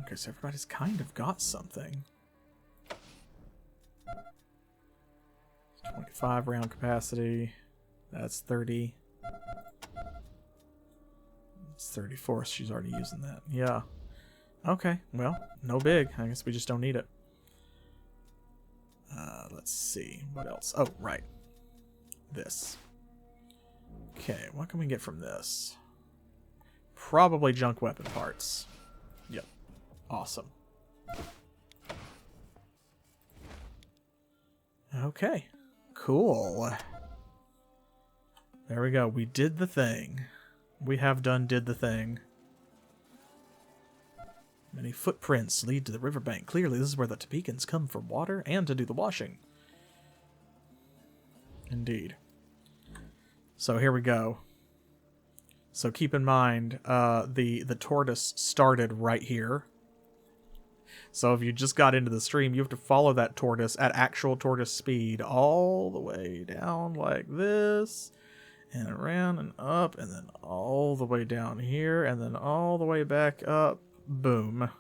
Okay, so everybody's kind of got something. 25 round capacity. That's 30. It's 34. She's already using that. Yeah. Okay, well, no big. I guess we just don't need it. Let's see. What else? Oh, right. This. Okay, what can we get from this? Probably junk weapon parts. Yep. Awesome. Okay. Cool. There we go. We did the thing. We have did the thing. Many footprints lead to the riverbank. Clearly, this is where the Topekans come for water and to do the washing. Indeed. So here we go. So keep in mind, the tortoise started right here. So if you just got into the stream, you have to follow that tortoise at actual tortoise speed all the way down like this, and around and up, and then all the way down here, and then all the way back up. Boom.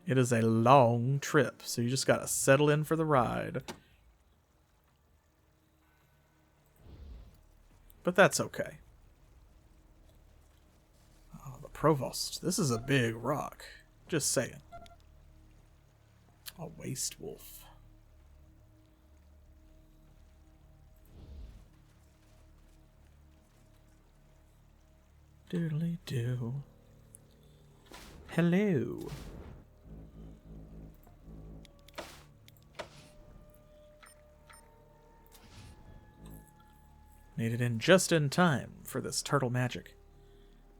It is a long trip, so you just gotta settle in for the ride. But that's okay. Oh, the Provost. This is a big rock. Just saying. A waste wolf. Doodly doo. Hello. Made it in just in time for this turtle magic.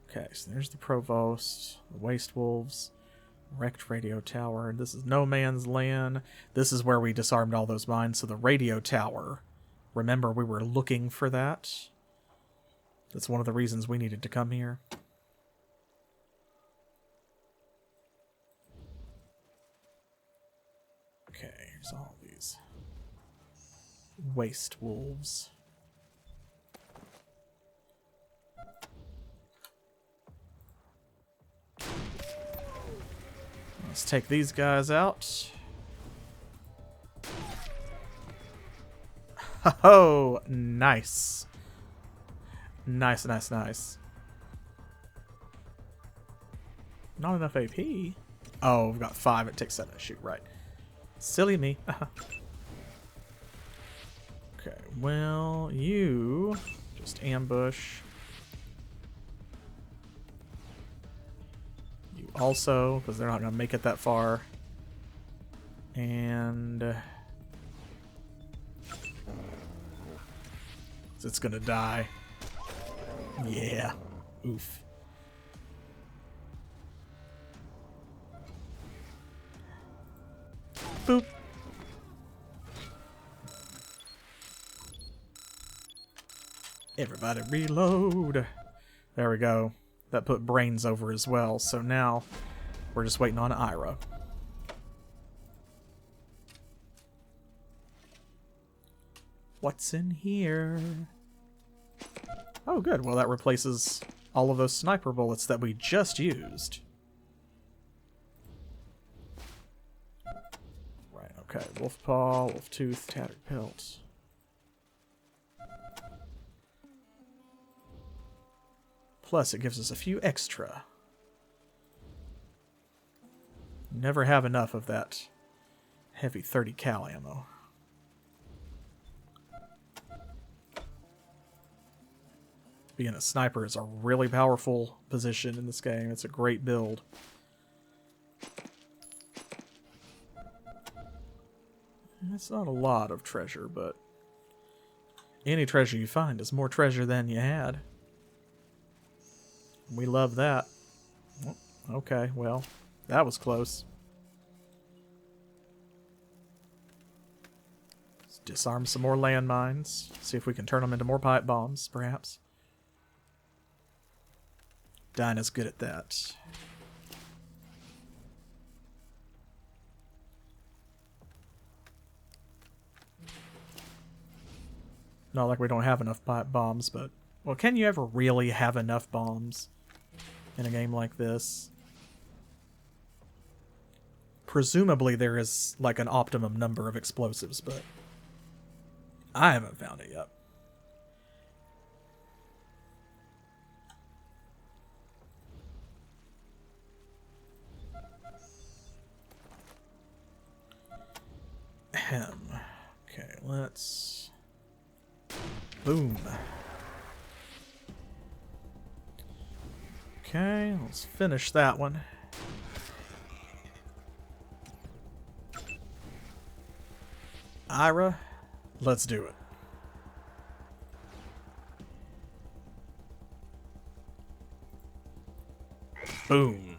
Okay, so there's the Provost, the Waste Wolves, wrecked radio tower. This is no man's land. This is where we disarmed all those mines. So the radio tower, remember we were looking for that. That's one of the reasons we needed to come here. Okay, here's all these Waste Wolves. Let's take these guys out. Oh, nice. Nice, nice, nice. Not enough AP. Oh, we've got 5. It takes 7 to shoot, right. Silly me. Okay, well, you just ambush. You also, because they're not going to make it that far. And it's going to die. Yeah. Oof. Boop. Everybody reload. There we go. That put brains over as well. So now we're just waiting on Ira. What's in here? Oh, good. Well, that replaces all of those sniper bullets that we just used. Right, okay. Wolf paw, wolf tooth, tattered pelt. Plus, it gives us a few extra. Never have enough of that heavy 30 cal ammo. Being a sniper is a really powerful position in this game. It's a great build. It's not a lot of treasure, but any treasure you find is more treasure than you had. We love that. Oh, okay, well, that was close. Let's disarm some more landmines. See if we can turn them into more pipe bombs, perhaps. Dinah's good at that. Not like we don't have enough bombs, but... Well, can you ever really have enough bombs in a game like this? Presumably there is, like, an optimum number of explosives, but... I haven't found it yet. Ahem. Okay, let's... Boom. Okay, let's finish that one. Ira, let's do it. Boom.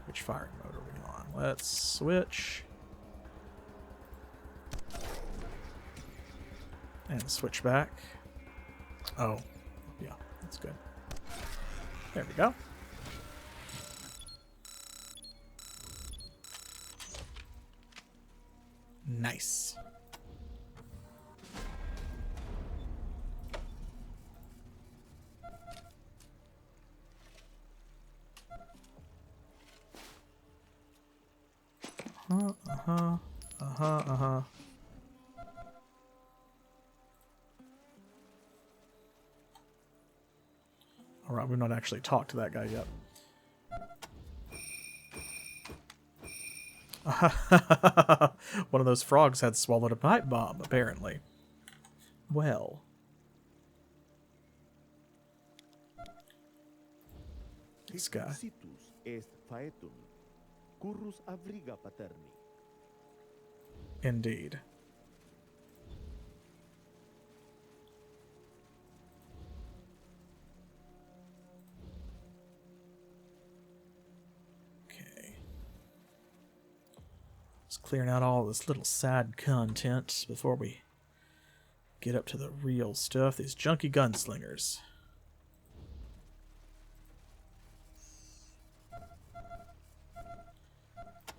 Which firing mode are we on? Let's switch. And switch back. Oh, yeah, that's good. There we go. Nice. Alright, we've not actually talked to that guy yet. One of those frogs had swallowed a pipe bomb, apparently. Well. This guy. Indeed. Okay. Just clearing out all this little side content before we get up to the real stuff. These junky gunslingers.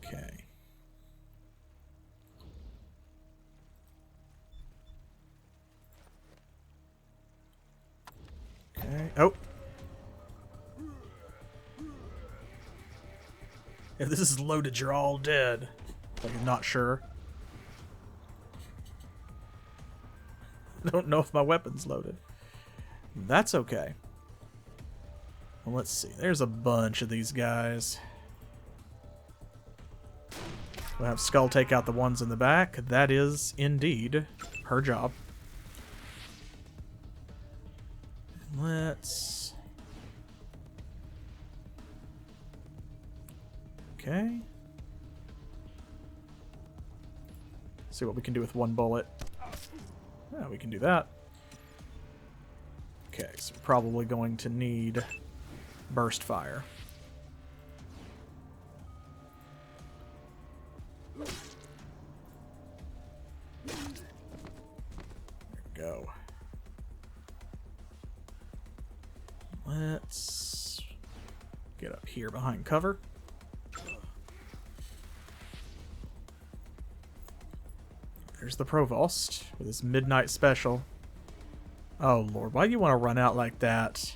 Okay. Okay. Oh. If this is loaded, you're all dead. Like, I'm not sure. I don't know if my weapon's loaded. That's okay. Well, let's see. There's a bunch of these guys. We'll have Skull take out the ones in the back. That is indeed her job. Let's... Okay. See what we can do with one bullet. Yeah, we can do that. Okay, so we're probably going to need burst fire. There we go. Let's get up here behind cover. There's the Provost with his midnight special. Oh lord, why do you want to run out like that?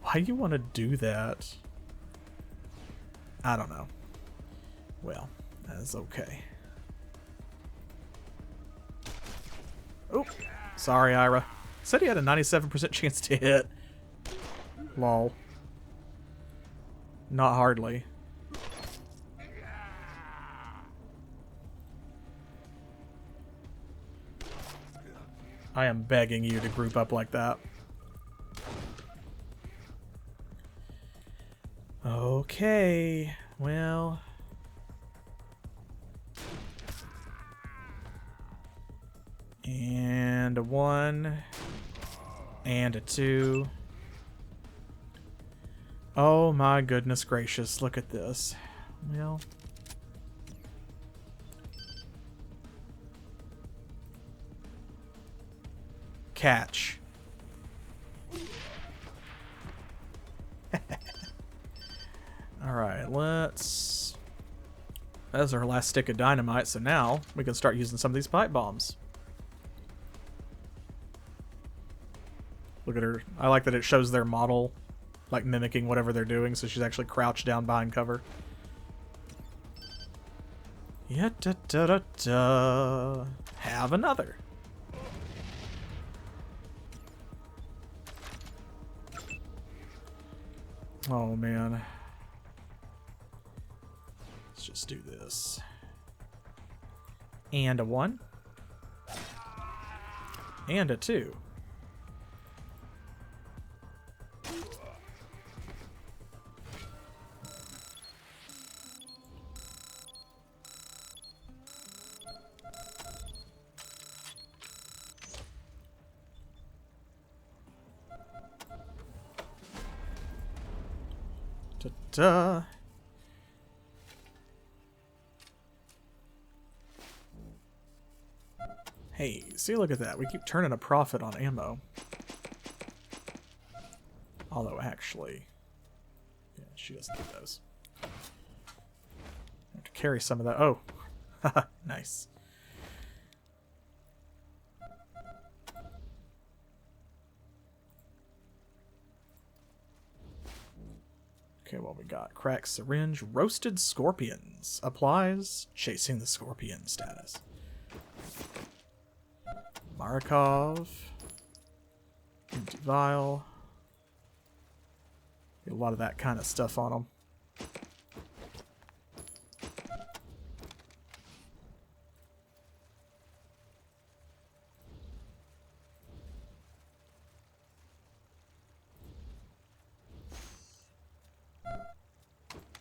Why do you want to do that? I don't know. Well, that's okay. Oh, sorry, Ira. Said he had a 97% chance to hit. Lol. Not hardly. I am begging you to group up like that. Okay, well... And a 1. And a 2. Oh my goodness gracious, look at this. Well... Catch. Alright, let's That's our last stick of dynamite, so now we can start using some of these pipe bombs. Look at her. I like that it shows their model, like mimicking whatever they're doing, so she's actually crouched down behind cover. Yeah, da da da da. Have another. Oh man. Let's just do this. And a 1. And a 2. Da-da. Hey, see, look at that. We keep turning a profit on ammo. Although, actually... Yeah, she doesn't do those. I have to carry some of that. Oh! Nice. Okay, what we got? Cracked syringe, roasted scorpions. Applies chasing the scorpion status. Markov. Empty vial. Get a lot of that kind of stuff on them.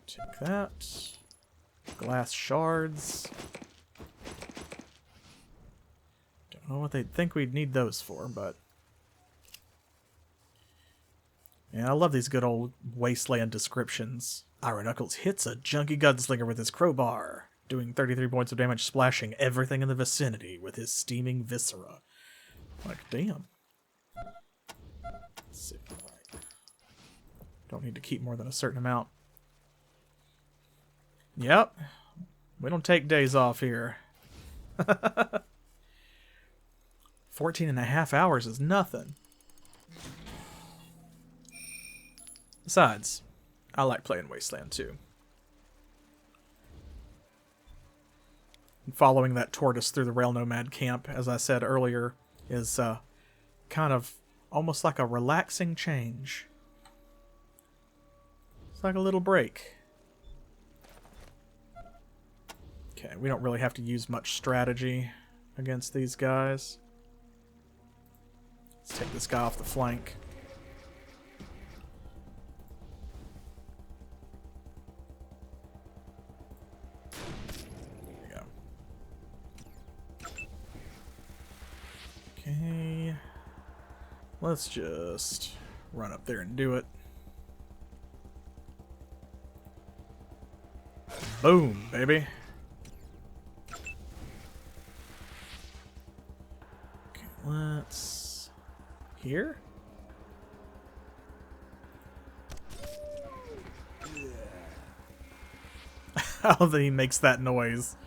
Take that. Glass shards. Don't know what they'd think we'd need those for, but... Yeah, I love these good old Wasteland descriptions. Iron Knuckles hits a junky gunslinger with his crowbar, doing 33 points of damage, splashing everything in the vicinity with his steaming viscera. Like, damn. Let's see. Right. Don't need to keep more than a certain amount. Yep. We don't take days off here. 14.5 hours is nothing. Besides, I like playing Wasteland too. And following that tortoise through the Rail Nomad camp, as I said earlier, is kind of almost like a relaxing change. It's like a little break. Okay, we don't really have to use much strategy against these guys. Let's take this guy off the flank. There we go. Okay. Let's just run up there and do it. Boom, baby. Let's... Here? How that he makes that noise.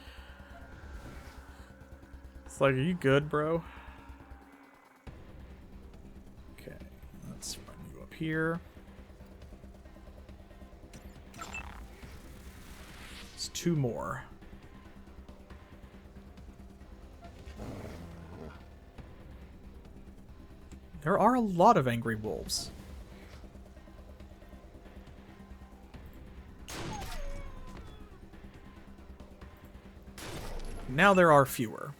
It's like, are you good, bro? Okay, let's run you up here. It's 2 more. There are a lot of angry wolves. Now there are fewer.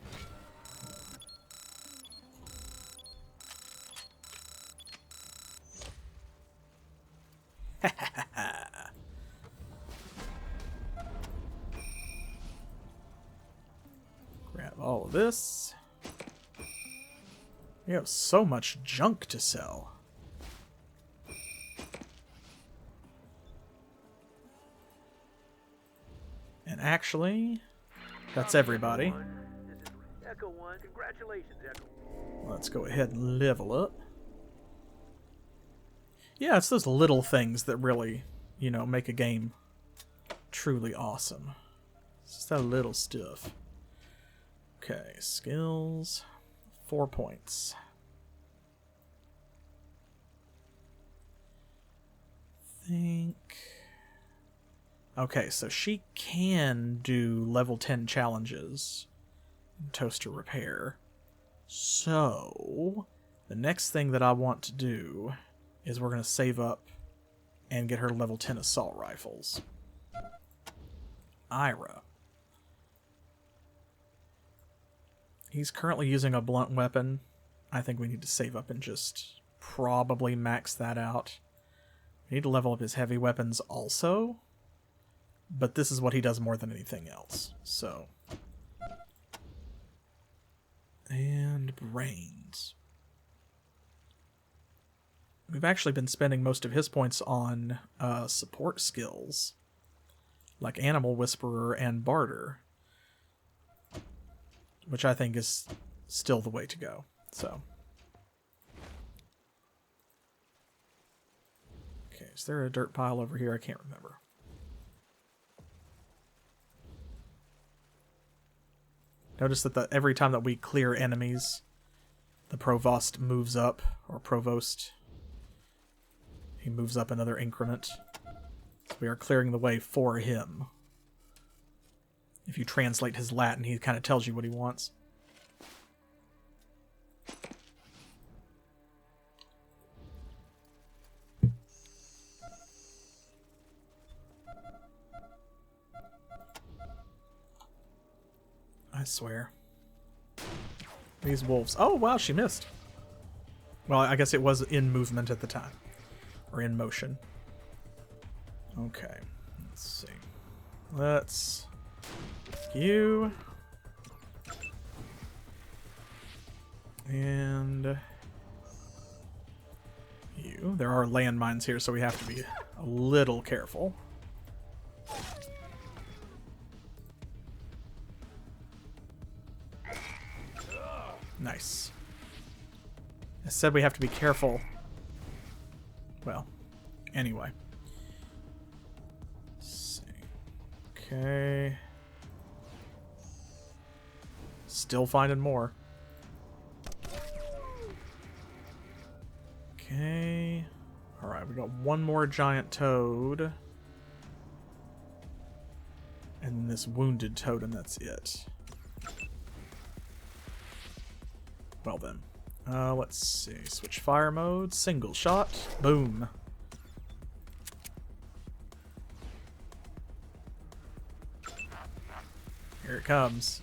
Grab all of this. We have so much junk to sell. And actually, that's everybody. Echo One, congratulations, Echo. Let's go ahead and level up. Yeah, it's those little things that really, you know, make a game truly awesome. Just that little stuff. Okay, skills. 4 points. Think. Okay, so she can do level 10 challenges. Toaster repair. So, the next thing that I want to do is we're going to save up and get her level 10 assault rifles. Ira. He's currently using a blunt weapon. I think we need to save up and just probably max that out. We need to level up his heavy weapons also. But this is what he does more than anything else. So. And brains. We've actually been spending most of his points on support skills. Like Animal Whisperer and Barter. Which I think is still the way to go. So. Okay, is there a dirt pile over here? I can't remember. Notice that every time that we clear enemies, the Provost moves up, or Provost. He moves up another increment. So we are clearing the way for him. If you translate his Latin, he kind of tells you what he wants. I swear. These wolves. Oh, wow, she missed. Well, I guess it was in movement at the time. Or in motion. Okay. Let's see. Let's... You. And... You. There are landmines here, so we have to be a little careful. Nice. I said we have to be careful. Well, anyway. Let's see. Okay. Still finding more. Okay. Alright, we got one more giant toad. And this wounded toad, and that's it. Well then, let's see. Switch fire mode, single shot, boom. Here it comes.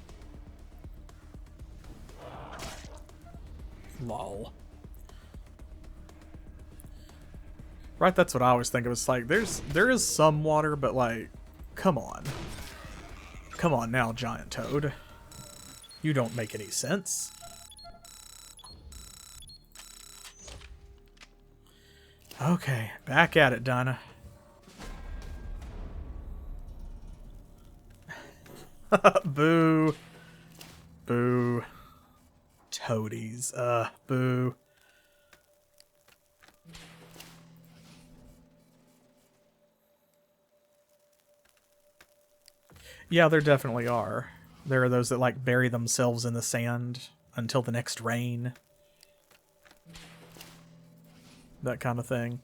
Lol. Right, that's what I always think of. It's like, there is some water, but like, come on. Come on now, giant toad. You don't make any sense. Okay, back at it, Donna. Boo. Boo. Toadies. Boo. Yeah, there definitely are. There are those that like bury themselves in the sand until the next rain. That kind of thing.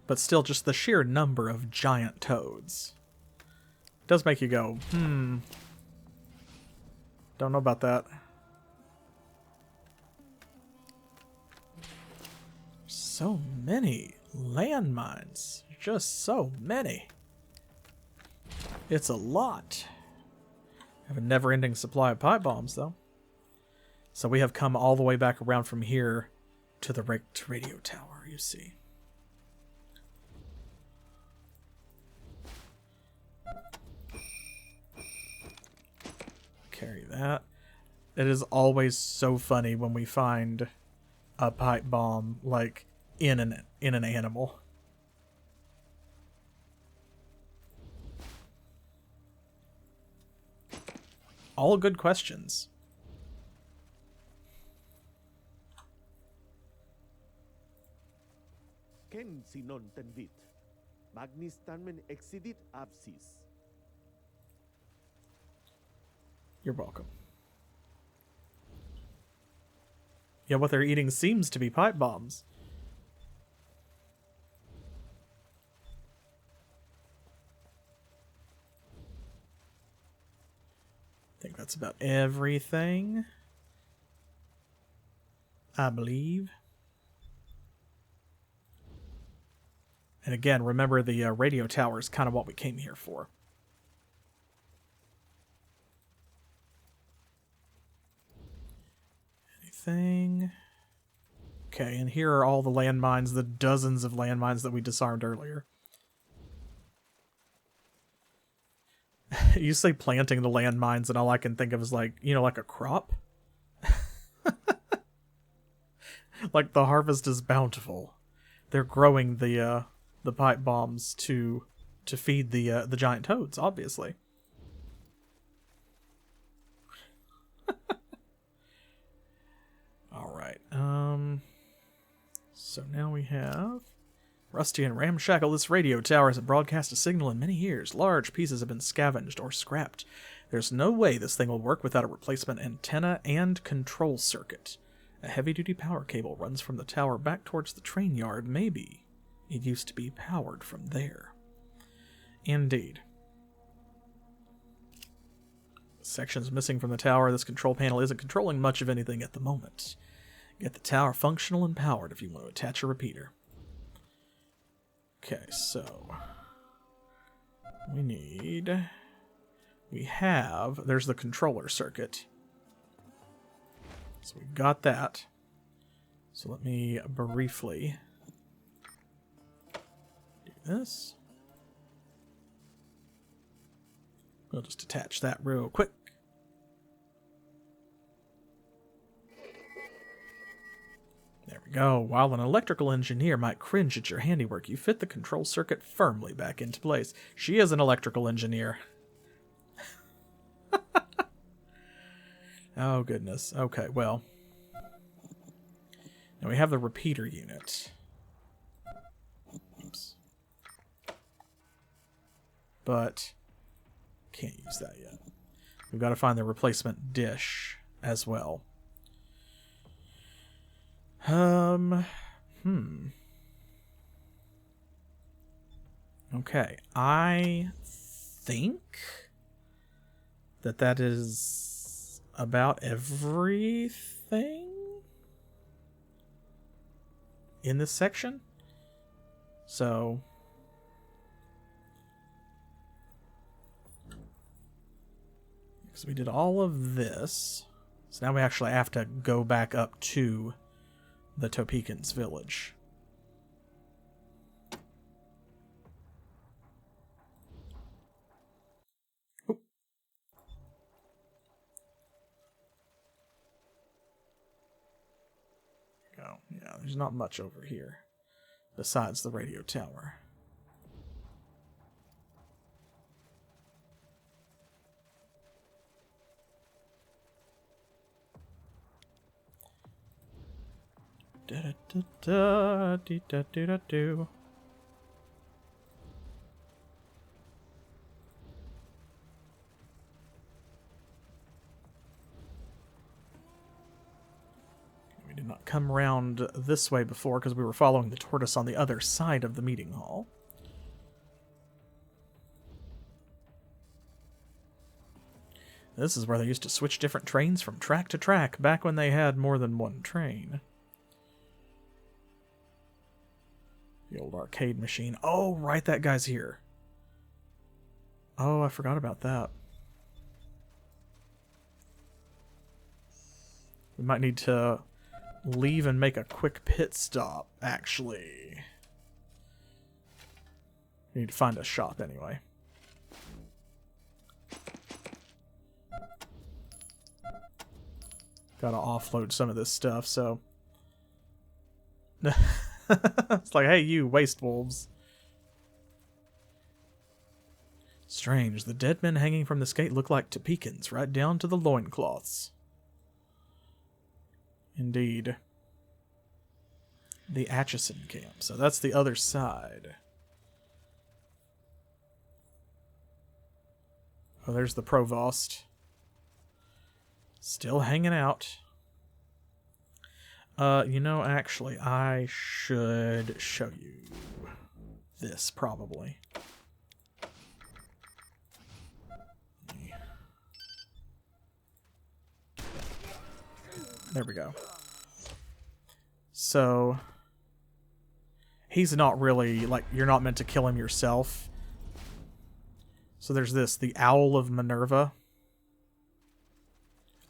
But still, just the sheer number of giant toads does make you go, don't know about that. So many landmines. Just so many. It's a lot. Have a never-ending supply of pipe bombs, though. So we have come all the way back around from here to the radio tower, you see. Carry that. It is always so funny when we find a pipe bomb, like, in an animal. All good questions. Can sinon tenvit. Magnis tamen excidit absis. You're welcome. Yeah, what they're eating seems to be pipe bombs. I think that's about everything, I believe. And again, remember the radio tower is kind of what we came here for. Anything? Okay, and here are all the landmines, the dozens of landmines that we disarmed earlier. You say planting the landmines, and all I can think of is like, you know, like a crop? Like the harvest is bountiful. They're growing the pipe bombs to feed the giant toads, obviously. All right. So now we have rusty and ramshackle. This radio tower hasn't broadcast a signal in many years. Large pieces have been scavenged or scrapped. There's no way this thing will work without a replacement antenna and control circuit. A heavy-duty power cable runs from the tower back towards the train yard. Maybe it used to be powered from there. Indeed. Sections missing from the tower. This control panel isn't controlling much of anything at the moment. Get the tower functional and powered if you want to attach a repeater. Okay, so there's the controller circuit. So we've got that. So let me briefly do this. We'll just attach that real quick. There we go. While an electrical engineer might cringe at your handiwork, you fit the control circuit firmly back into place. She is an electrical engineer. Oh, goodness. Okay, well. Now we have the repeater unit. Oops. But can't use that yet. We've got to find the replacement dish as well. Okay, I think that is about everything in this section. So because we did all of this, so now we actually have to go back up to the Topekans village. Oop. Go. Yeah, there's not much over here besides the radio tower. Da-da-da-da-dee-da-dee-da-doo. We did not come around this way before because we were following the tortoise on the other side of the meeting hall. This is where they used to switch different trains from track to track back when they had more than one train. The old arcade machine. Oh, right, that guy's here. Oh, I forgot about that. We might need to leave and make a quick pit stop, actually. We need to find a shop anyway. Gotta offload some of this stuff, so... It's like, hey, you waste wolves. Strange. The dead men hanging from the skate look like Topekans, right down to the loincloths. Indeed. The Atchison camp. So that's the other side. Oh, there's the provost. Still hanging out. You know, actually, I should show you this, probably. There we go. So, he's not really, like, you're not meant to kill him yourself. So there's this, the Owl of Minerva.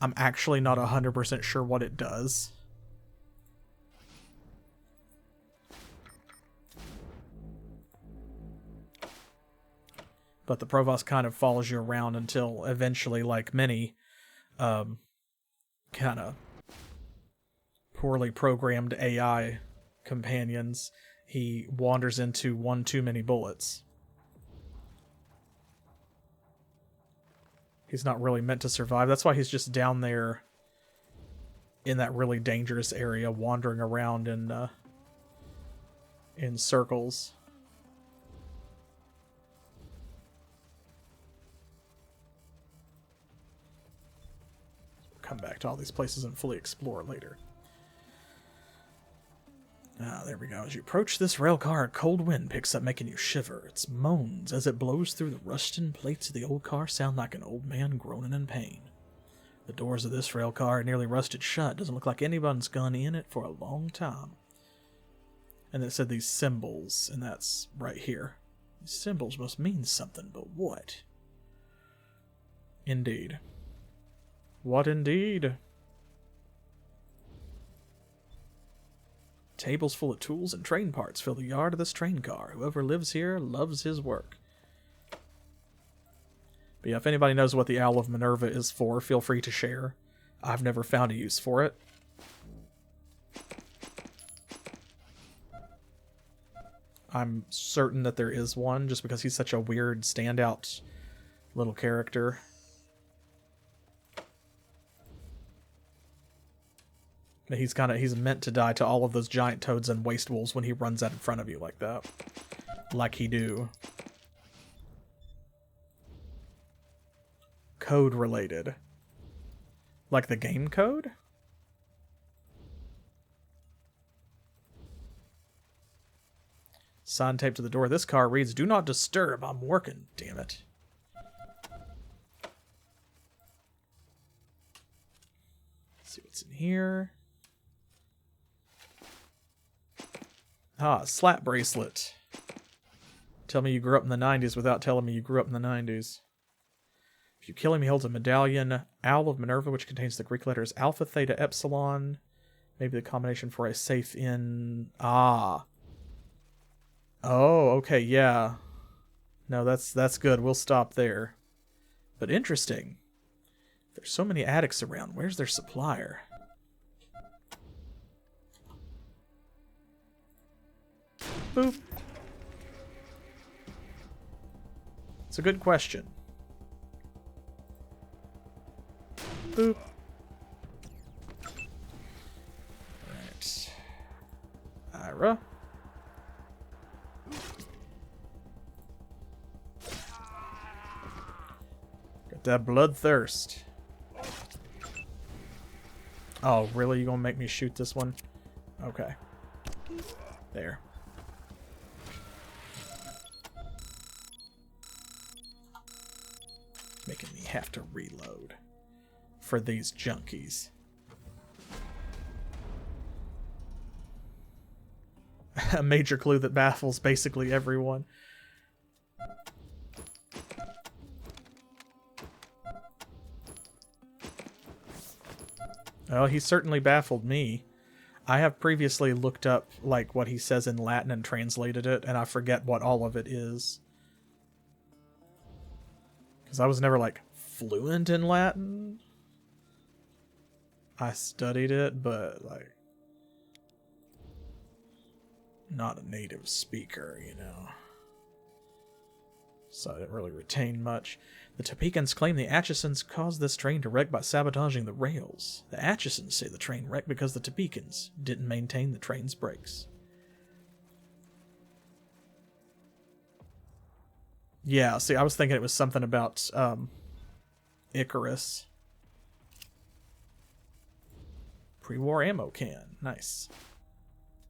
I'm actually not 100% sure what it does. But the provost kind of follows you around until eventually, like many kind of poorly programmed AI companions, he wanders into one too many bullets. He's not really meant to survive. That's why he's just down there in that really dangerous area, wandering around in circles. We'll come back to all these places and fully explore later. Ah, there we go. As you approach this rail car, a cold wind picks up, making you shiver. Its moans as it blows through the rusted plates of the old car sound like an old man groaning in pain. The doors of this rail car are nearly rusted shut. Doesn't look like anyone's gone in it for a long time. And it said these symbols, and that's right here. These symbols must mean something, but what? Indeed. What indeed? Tables full of tools and train parts fill the yard of this train car. Whoever lives here loves his work. But yeah, if anybody knows what the Owl of Minerva is for, feel free to share. I've never found a use for it. I'm certain that there is one, just because he's such a weird, standout little character. He's meant to die to all of those giant toads and waste wolves when he runs out in front of you like that. Like he do. Code related. Like the game code? Sign taped to the door. This car reads, "Do not disturb. I'm working, damn it." Let's see what's in here. Ah, slap bracelet. Tell me you grew up in the 90s without telling me you grew up in the 90s. If you kill him, he holds a medallion, Owl of Minerva, which contains the Greek letters Alpha, Theta, Epsilon. Maybe the combination for a safe in... Ah. Oh, okay, yeah. No, that's good. We'll stop there. But interesting. There's so many addicts around. Where's their supplier? Boop. It's a good question. Boop. Alright. Ira. Got that bloodthirst. Oh, really? You gonna make me shoot this one? Okay. There. Making me have to reload for these junkies. A major clue that baffles basically everyone. Well, he certainly baffled me. I have previously looked up like what he says in Latin and translated it, and I forget what all of it is. Because I was never like fluent in Latin. I studied it, but like not a native speaker, you know. so I didn't really retain much. The Topekans claim the Atchisons caused this train to wreck by sabotaging the rails. The Atchisons say the train wrecked because the Topekans didn't maintain the train's brakes. Yeah, see, I was thinking it was something about Icarus. Pre-war ammo can. Nice.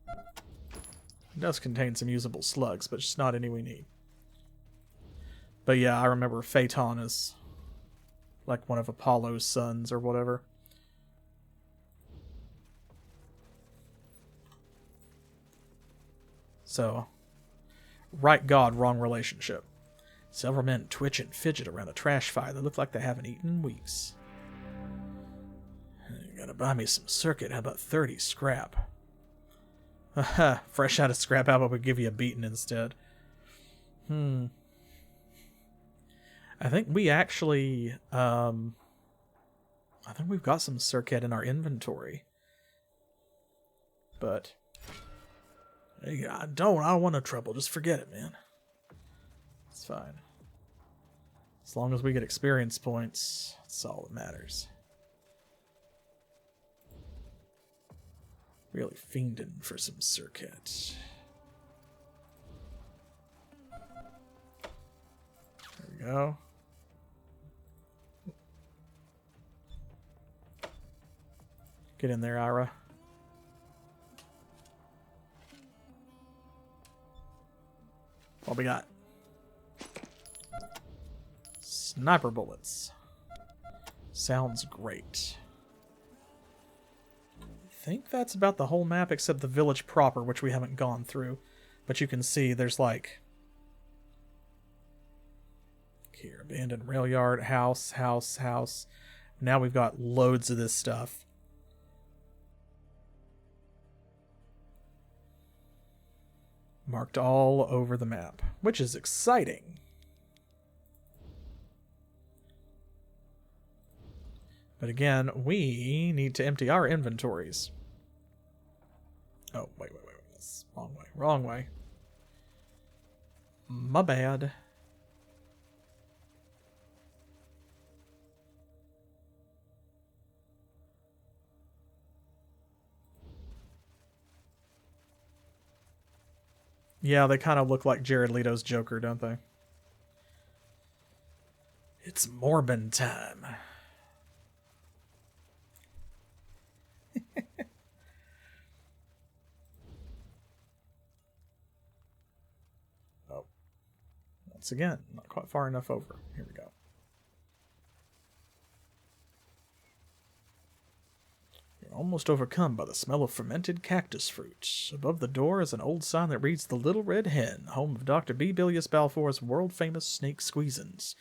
It does contain some usable slugs, but just not any we need. But yeah, I remember Phaeton is like one of Apollo's sons or whatever. So, right God, wrong relationship. Several men twitch and fidget around a trash fire that look like they haven't eaten in weeks. You gotta buy me some circuit. How about 30 scrap? Haha, fresh out of scrap, how about we give you a beating instead? I think we actually, I think we've got some circuit in our inventory. But, hey, I don't want no trouble. Just forget it, man. It's fine. As long as we get experience points, that's all that matters. Really fiending for some circuit. There we go. Get in there, Ira. What we got? Sniper bullets. Sounds great. I think that's about the whole map except the village proper, which we haven't gone through. But you can see there's like... Here, abandoned rail yard, house, house, house. Now we've got loads of this stuff. Marked all over the map, which is exciting. But again, we need to empty our inventories. Oh, wait. That's wrong way. Wrong way. My bad. Yeah, they kind of look like Jared Leto's Joker, don't they? It's Morbin time. Oh. Once again, not quite far enough over. Here we go. You're almost overcome by the smell of fermented cactus fruit. Above the door is an old sign that reads The Little Red Hen, home of Dr. B. Bilius Balfour's world-famous snake squeezins.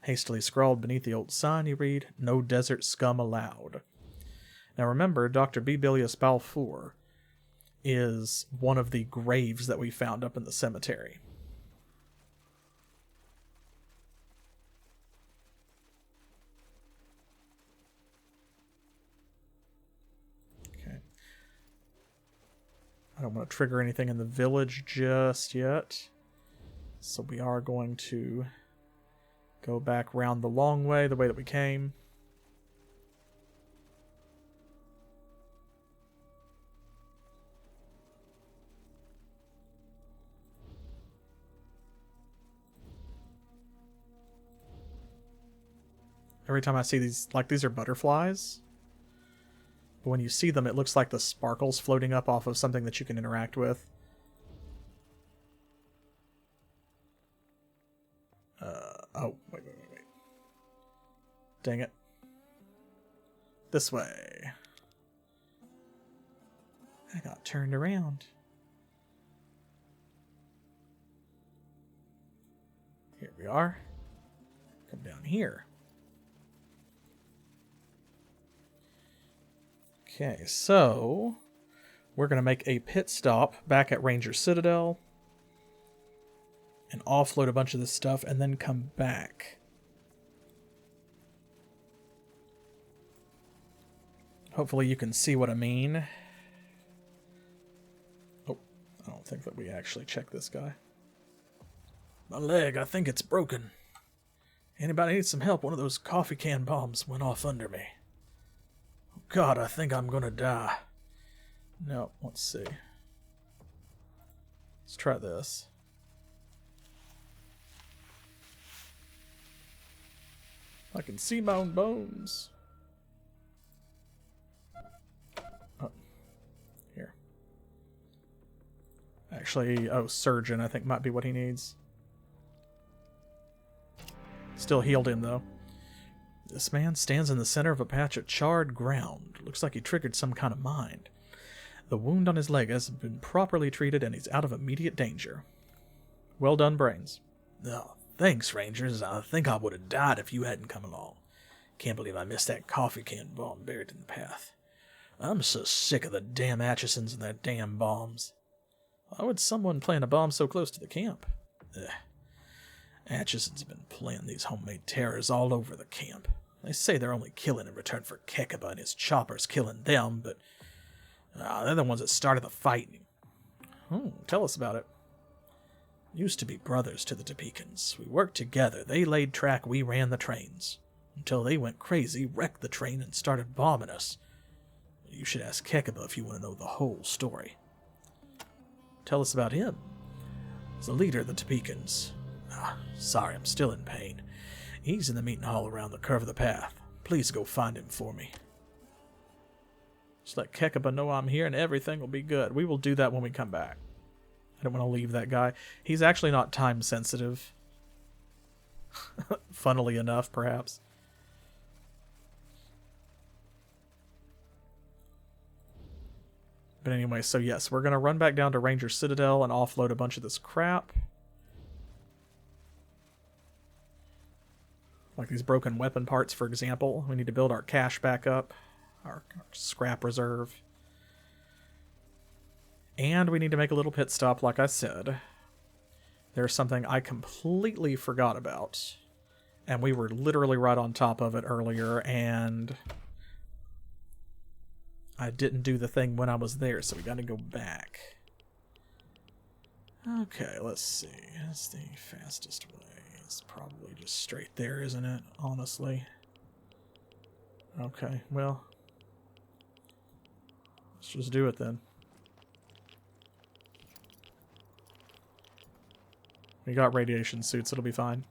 Hastily scrawled beneath the old sign, you read, No desert scum allowed. Now remember, Dr. B. Bilius Balfour is one of the graves that we found up in the cemetery. Okay. I don't want to trigger anything in the village just yet. So we are going to go back round the long way, the way that we came. Every time I see these, like these are butterflies. But when you see them, it looks like the sparkles floating up off of something that you can interact with. Oh, wait. Dang it. This way. I got turned around. Here we are. Come down here. Okay, so we're going to make a pit stop back at Ranger Citadel and offload a bunch of this stuff and then come back. Hopefully you can see what I mean. Oh, I don't think that we actually checked this guy. My leg, I think it's broken. Anybody need some help? One of those coffee can bombs went off under me. Oh God, I think I'm gonna die. No, let's see. Let's try this. I can see my own bones. Oh, here. Actually, oh, surgeon, I think might be what he needs. Still healed him, though. This man stands in the center of a patch of charred ground. Looks like he triggered some kind of mind. The wound on his leg has been properly treated, and he's out of immediate danger. Well done, Brains. Oh, thanks, Rangers. I think I would have died if you hadn't come along. Can't believe I missed that coffee can bomb buried in the path. I'm so sick of the damn Atchisons and their damn bombs. Why would someone plant a bomb so close to the camp? Ugh. Atchison's been planting these homemade terrors all over the camp. They say they're only killing in return for Kekaba and his choppers killing them, but they're the ones that started the fighting. Tell us about it. Used to be brothers to the Topekans. We worked together. They laid track, we ran the trains. Until they went crazy, wrecked the train, and started bombing us. You should ask Kekaba if you want to know the whole story. Tell us about him. He's the leader of the Topekans. Sorry, I'm still in pain. He's in the meeting hall around the curve of the path. Please go find him for me. Just let Kekaba know I'm here and everything will be good. We will do that when we come back. I don't want to leave that guy. He's actually not time sensitive. Funnily enough, perhaps. But anyway, so yes, we're going to run back down to Ranger Citadel and offload a bunch of this crap. Like these broken weapon parts, for example. We need to build our cash back up. Our scrap reserve. And we need to make a little pit stop, like I said. There's something I completely forgot about. And we were literally right on top of it earlier, and I didn't do the thing when I was there, so we gotta go back. Okay, let's see. That's the fastest way. It's probably just straight there, isn't it? Honestly. Okay, well. Let's just do it then. We got radiation suits, it'll be fine.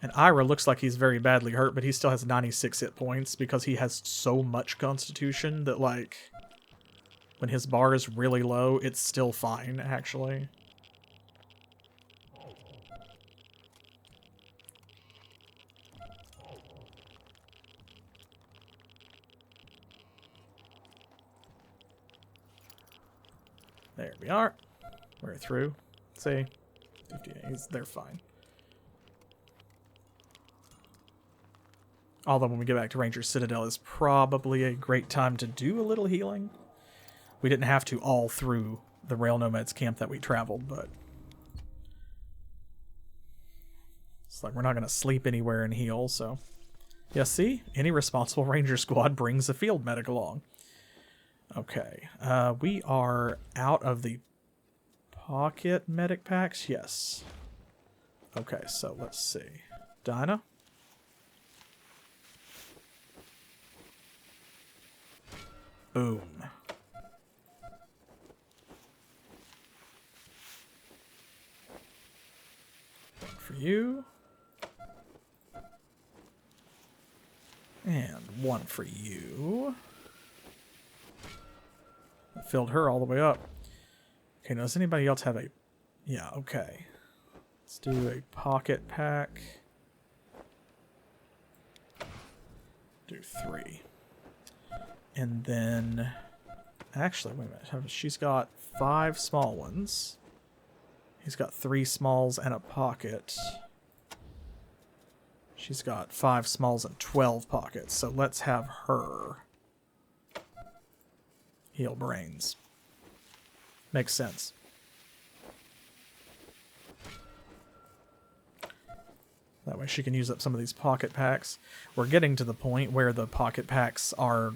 And Ira looks like he's very badly hurt, but he still has 96 hit points because he has so much constitution that, like, when his bar is really low, it's still fine, actually. There we are. We're through. See? 58. They're fine. Although when we get back to Ranger Citadel is probably a great time to do a little healing. We didn't have to all through the Rail Nomads camp that we traveled, but it's like we're not going to sleep anywhere and heal, so. Yeah, see? Any responsible Ranger squad brings a field medic along. Okay, we are out of the pocket medic packs? Yes. Okay, so let's see. Dinah? Boom. One for you. And one for you. I filled her all the way up. Okay, now does anybody else have a... Yeah, okay. Let's do a pocket pack. Do 3. And then... Actually, wait a minute. She's got 5 small ones. He's got 3 smalls and a pocket. She's got 5 smalls and 12 pockets. So let's have her heal brains. Makes sense. That way she can use up some of these pocket packs. We're getting to the point where the pocket packs are,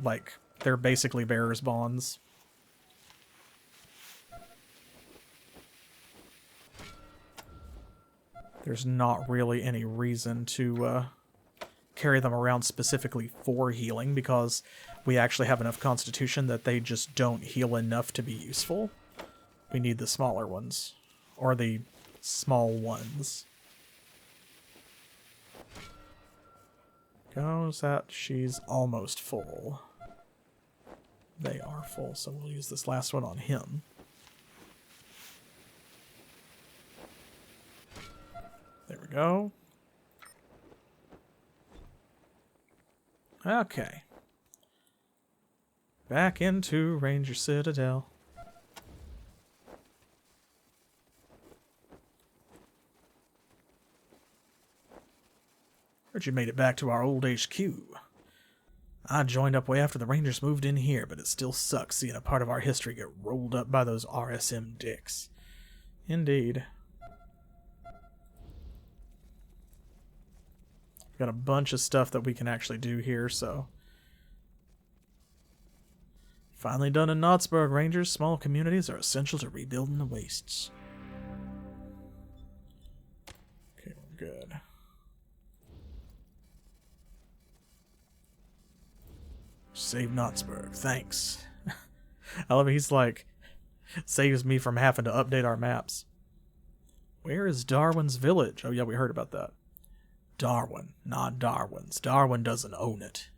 like, they're basically bearer's bonds. there's not really any reason to carry them around specifically for healing, because we actually have enough constitution that they just don't heal enough to be useful. We need the smaller ones, or the small ones. Goes that she's almost full. They are full, so we'll use this last one on him. There we go. Okay. Back into Ranger Citadel. Heard you made it back to our old HQ. I joined up way after the Rangers moved in here, but it still sucks seeing a part of our history get rolled up by those RSM dicks. Indeed. Got a bunch of stuff that we can actually do here, so... Finally done in Knotsburg, Rangers. Small communities are essential to rebuilding the wastes. Okay, we're good. Save Knotsburg, thanks. I love it, he's like, saves me from having to update our maps. Where is Darwin's village? Oh yeah, we heard about that. Darwin, not Darwin's. Darwin doesn't own it.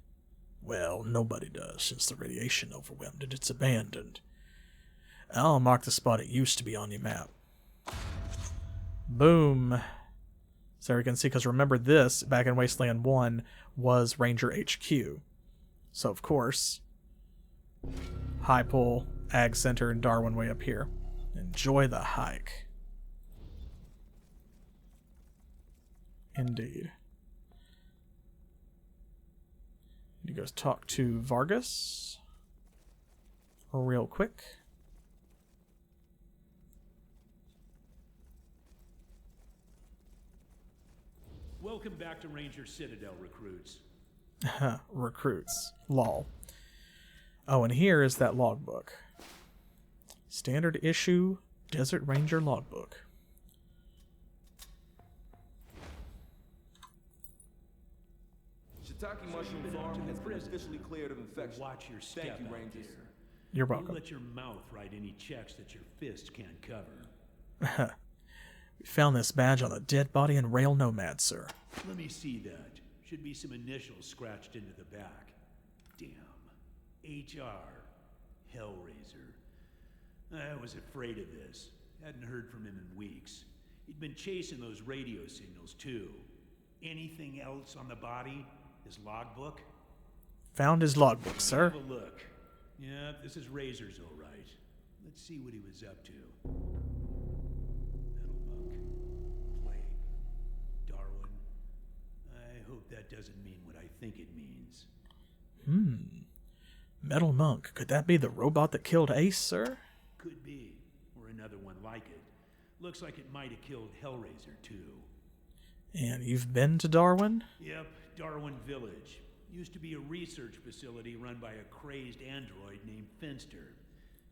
Well, nobody does, since the radiation overwhelmed it. It's abandoned. I'll mark the spot it used to be on your map. Boom. So we can see, because remember this, back in Wasteland 1, was Ranger HQ. So, of course, High Pull, Ag Center, and Darwin way up here. Enjoy the hike. Indeed. Need to go talk to Vargas real quick. Welcome back to Ranger Citadel, recruits. Recruits. Lol. Oh, and here is that logbook. Standard issue Desert Ranger logbook. Shiitake mushroom farm has been officially cleared of infection. Watch your step. Thank you, out Rangers. there. You're welcome. Don't let your mouth write any checks that your fists can't cover. We found this badge on a dead body in Rail Nomads, sir. Let me see that. Should be some initials scratched into the back. Damn. HR. Hellraiser. I was afraid of this. Hadn't heard from him in weeks. He'd been chasing those radio signals, too. Anything else on the body? His logbook? Found his logbook, sir. Have a look. Yeah, this is Razor's all right. Let's see what he was up to. Metal Monk. Plague. Darwin. I hope that doesn't mean what I think it means. Metal Monk. Could that be the robot that killed Ace, sir? Could be. Or another one like it. Looks like it might have killed Hellraiser, too. And you've been to Darwin? Yep, Darwin Village. Used to be a research facility run by a crazed android named Finster.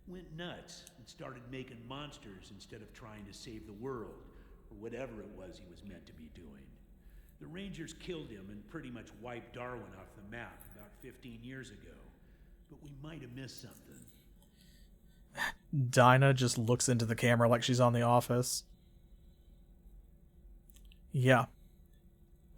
Went nuts and started making monsters instead of trying to save the world, or whatever it was he was meant to be doing. The Rangers killed him and pretty much wiped Darwin off the map about 15 years ago. But we might have missed something. Dinah just looks into the camera like she's on The Office. Yeah.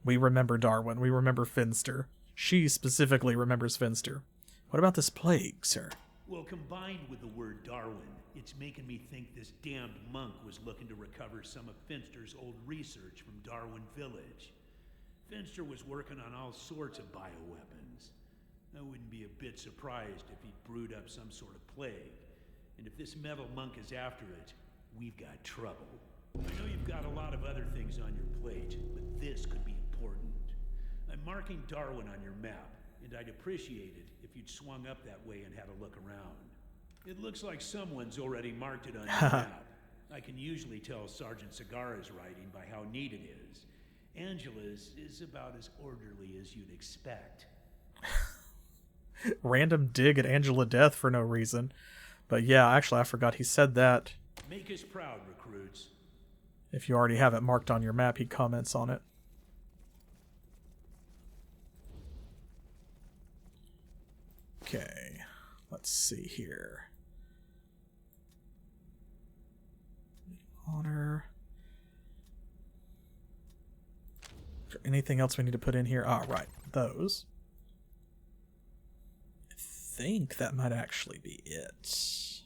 We remember Darwin. We remember Finster. She specifically remembers Finster. What about this plague, sir? Well, combined with the word Darwin, it's making me think this damned monk was looking to recover some of Finster's old research from Darwin Village. Finster was working on all sorts of bioweapons. I wouldn't be a bit surprised if he'd brewed up some sort of plague. And if this metal monk is after it, we've got trouble. I know you've got a lot of other things on your plate, but this could be important. I'm marking Darwin on your map, and I'd appreciate it if you'd swung up that way and had a look around. It looks like someone's already marked it on your map. I can usually tell Sergeant Segarra's writing by how neat it is. Angela's is about as orderly as you'd expect. Random dig at Angela Death for no reason. But yeah, actually I forgot he said that. Make us proud, recruits. If you already have it marked on your map, he comments on it. Okay, let's see here. Water. Is there anything else we need to put in here? Ah, right, those. I think that might actually be it.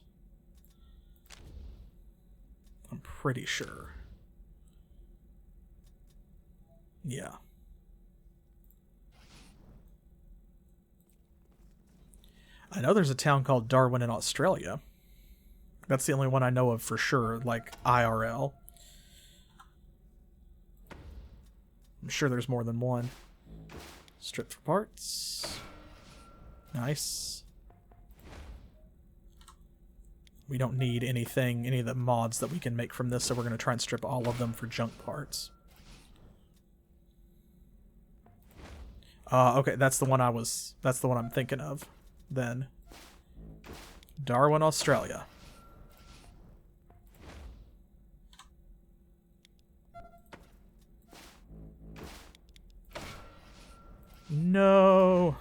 I'm pretty sure. Yeah. I know there's a town called Darwin in Australia. That's the only one I know of for sure, like IRL. I'm sure there's more than one. Strip for parts. Nice. We don't need anything, any of the mods that we can make from this, so we're going to try and strip all of them for junk parts. Okay, that's the one I'm thinking of, then. Darwin, Australia. No,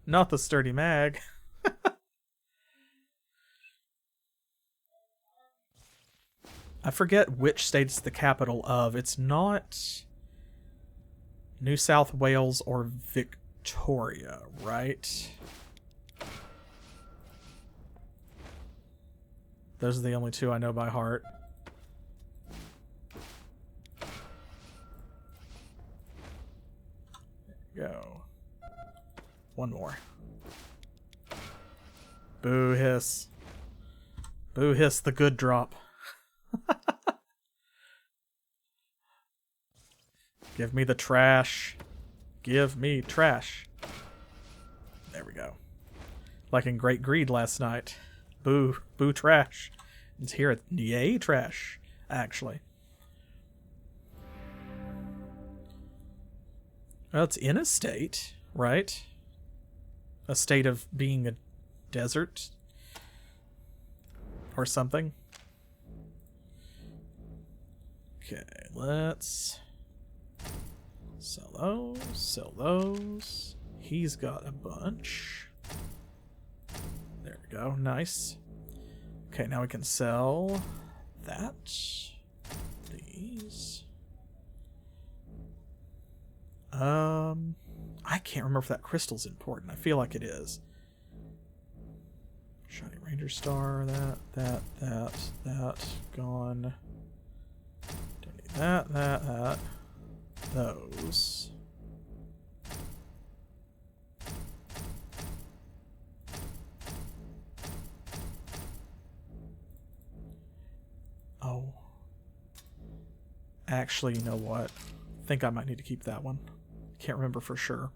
not the sturdy mag. I forget which state it's the capital of. It's not New South Wales or Victoria, right? Those are the only two I know by heart. There we go. One more. Boo hiss. Boo hiss the good drop. Give me the trash. Give me trash. There we go. Like in Great Greed last night. Boo. Boo trash. It's here at yay trash, actually. Well, it's in a state, right? A state of being a desert. Or something. Okay, let's sell those, sell those. He's got a bunch. There we go, nice. Okay, now we can sell that. These. I can't remember if that crystal's important. I feel like it is. Shiny Ranger Star, that, gone. Don't need that. Those. Oh. Actually, you know what? I think I might need to keep that one. Can't remember for sure.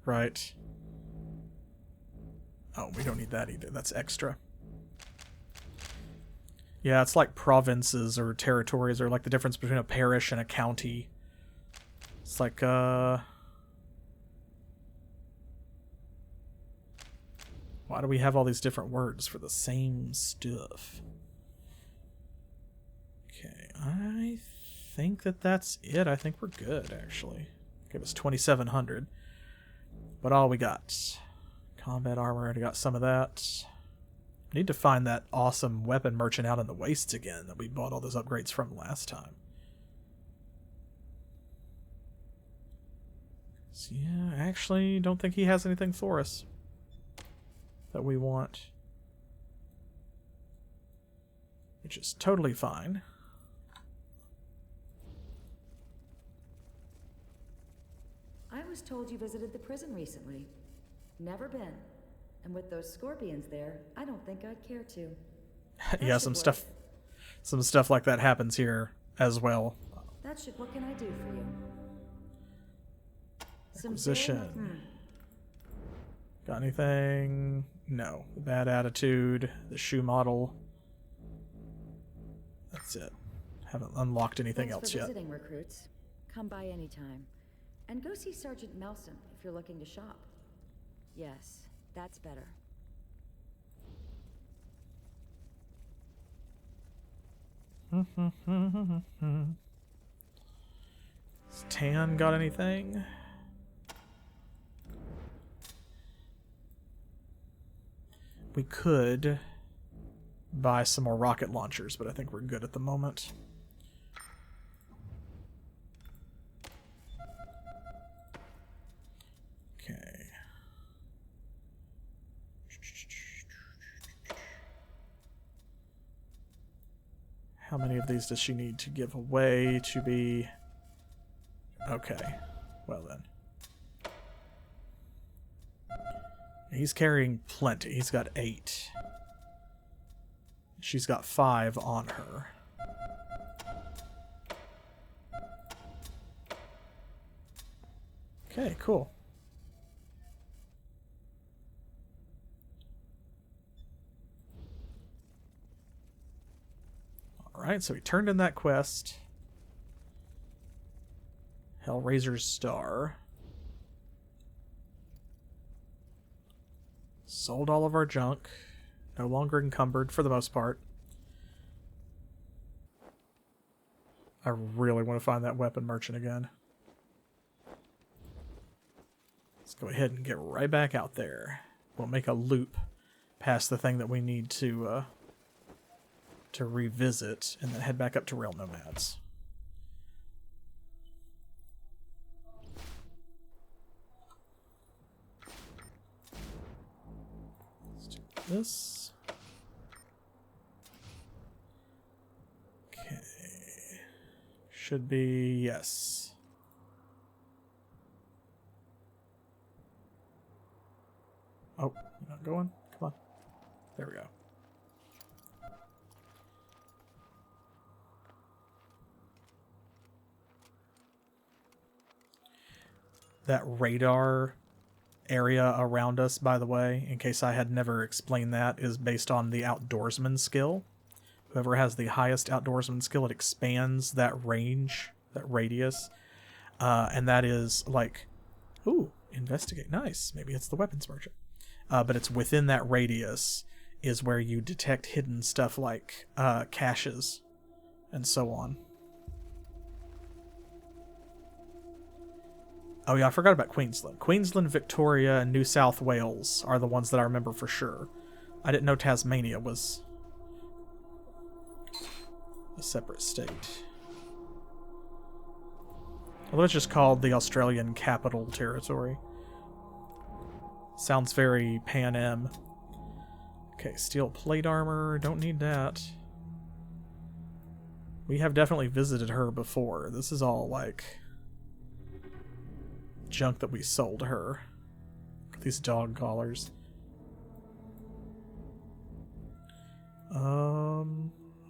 Right. Oh, we don't need that either. That's extra. Yeah, it's like provinces or territories, or like the difference between a parish and a county. It's like, why do we have all these different words for the same stuff? Okay, I think that's it. I think we're good, actually. Give us 2,700. But all we got. Combat armor, already got some of that. Need to find that awesome weapon merchant out in the wastes again that we bought all those upgrades from last time. So yeah, actually don't think he has anything for us that we want. Which is totally fine. I was told you visited the prison recently. Never been. And with those scorpions there, I don't think I'd care to. Yeah, some stuff like that happens here as well. That should. What can I do for you? Acquisition. Got anything? No. The bad attitude, the shoe model. That's it. Haven't unlocked anything else yet. Visiting recruits. Come by anytime. And go see Sergeant Melson if you're looking to shop. Yes, that's better. Has Tan got anything? We could buy some more rocket launchers, but I think we're good at the moment. Okay. How many of these does she need to give away to be... Okay. Well then. He's carrying plenty. He's got 8. She's got 5 on her. Okay, cool. Alright, so we turned in that quest. Hellraiser's Star. Sold all of our junk. No longer encumbered for the most part. I really want to find that weapon merchant again. Let's go ahead and get right back out there. We'll make a loop past the thing that we need to revisit, and then head back up to Rail Nomads. Let's do this. Okay. Should be yes. Oh, you're not going? Come on. There we go. That radar area around us, by the way, in case I had never explained that, is based on the outdoorsman skill. Whoever has the highest outdoorsman skill, it expands that range, that radius. And that is like, ooh, investigate. Nice. Maybe it's the weapons merchant. But it's within that radius is where you detect hidden stuff like caches and so on. Oh yeah, I forgot about Queensland. Queensland, Victoria, and New South Wales are the ones that I remember for sure. I didn't know Tasmania was a separate state. Although it's just called the Australian Capital Territory. Sounds very Pan Am. Okay, steel plate armor. Don't need that. We have definitely visited her before. This is all like junk that we sold her. These dog collars.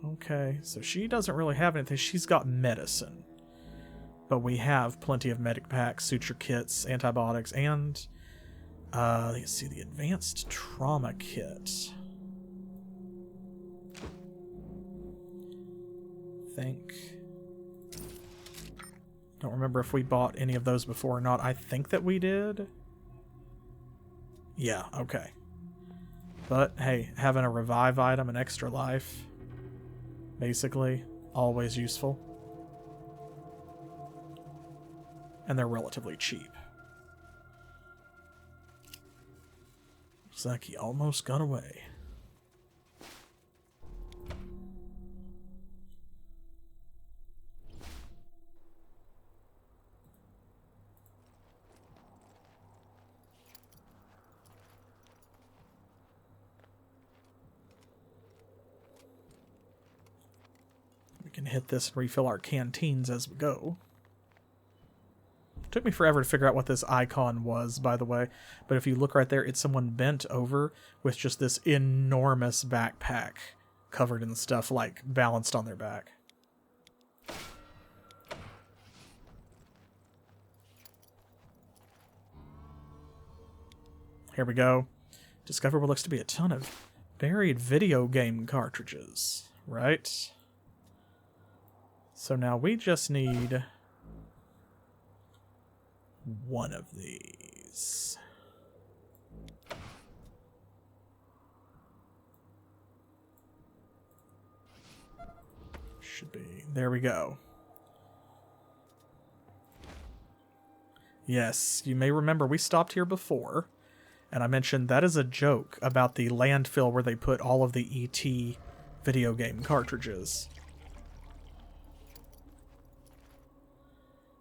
Okay, so she doesn't really have anything. She's got medicine. But we have plenty of medic packs, suture kits, antibiotics, and let's see, the advanced trauma kit. Don't remember if we bought any of those before or not. I think that we did. Yeah, okay. But hey, having a revive item, an extra life, basically, always useful. And they're relatively cheap. Looks like he almost got away. We can hit this and refill our canteens as we go. Took me forever to figure out what this icon was, by the way. But if you look right there, it's someone bent over with just this enormous backpack covered in stuff, like, balanced on their back. Here we go. Discover what looks to be a ton of buried video game cartridges, right? So now we just need... one of these. Should be. There we go. Yes, you may remember we stopped here before, and I mentioned that is a joke about the landfill where they put all of the E.T. video game cartridges.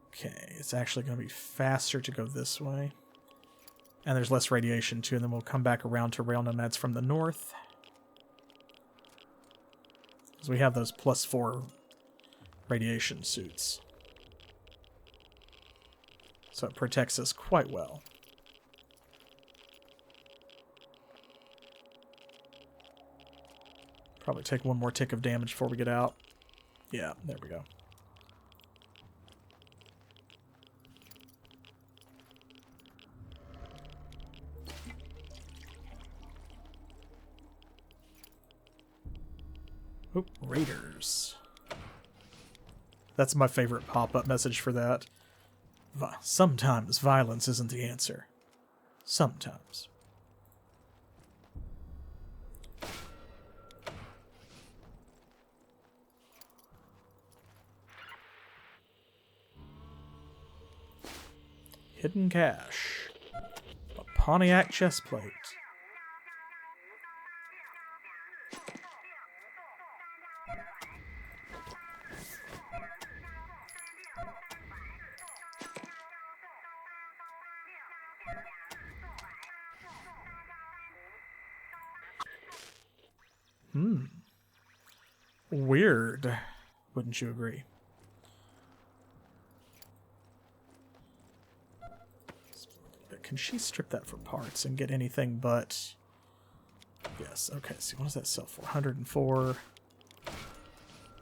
Okay, it's actually going to be faster to go this way. And there's less radiation too, and then we'll come back around to Rail Nomads from the north. Because we have those +4 radiation suits. So it protects us quite well. Probably take one more tick of damage before we get out. Yeah, there we go. Oh, Raiders. That's my favorite pop-up message for that. Sometimes violence isn't the answer. Sometimes. Hidden cache. A Pontiac chestplate. Weird. Wouldn't you agree? Can she strip that for parts and get anything but... Yes, okay, so what does that sell for? 104.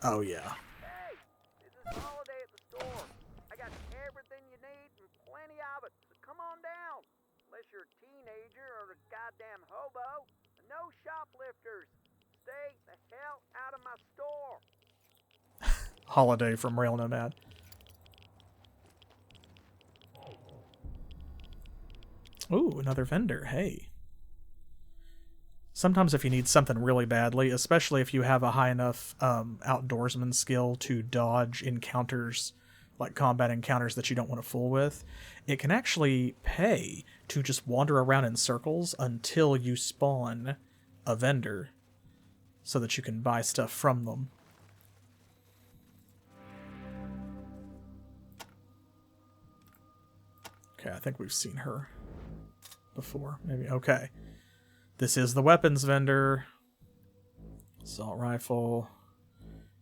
Oh, yeah. Hey, this is Holiday at the store. I got everything you need and plenty of it, so come on down. Unless you're a teenager or a goddamn hobo. No shoplifters. Stay the hell out of my store. Holiday from Rail Nomad. Ooh, another vendor. Hey. Sometimes if you need something really badly, especially if you have a high enough outdoorsman skill to dodge encounters, like combat encounters that you don't want to fool with, it can actually pay to just wander around in circles until you spawn a vendor so that you can buy stuff from them. Okay, I think we've seen her before. Maybe. Okay. This is the weapons vendor. Assault rifle.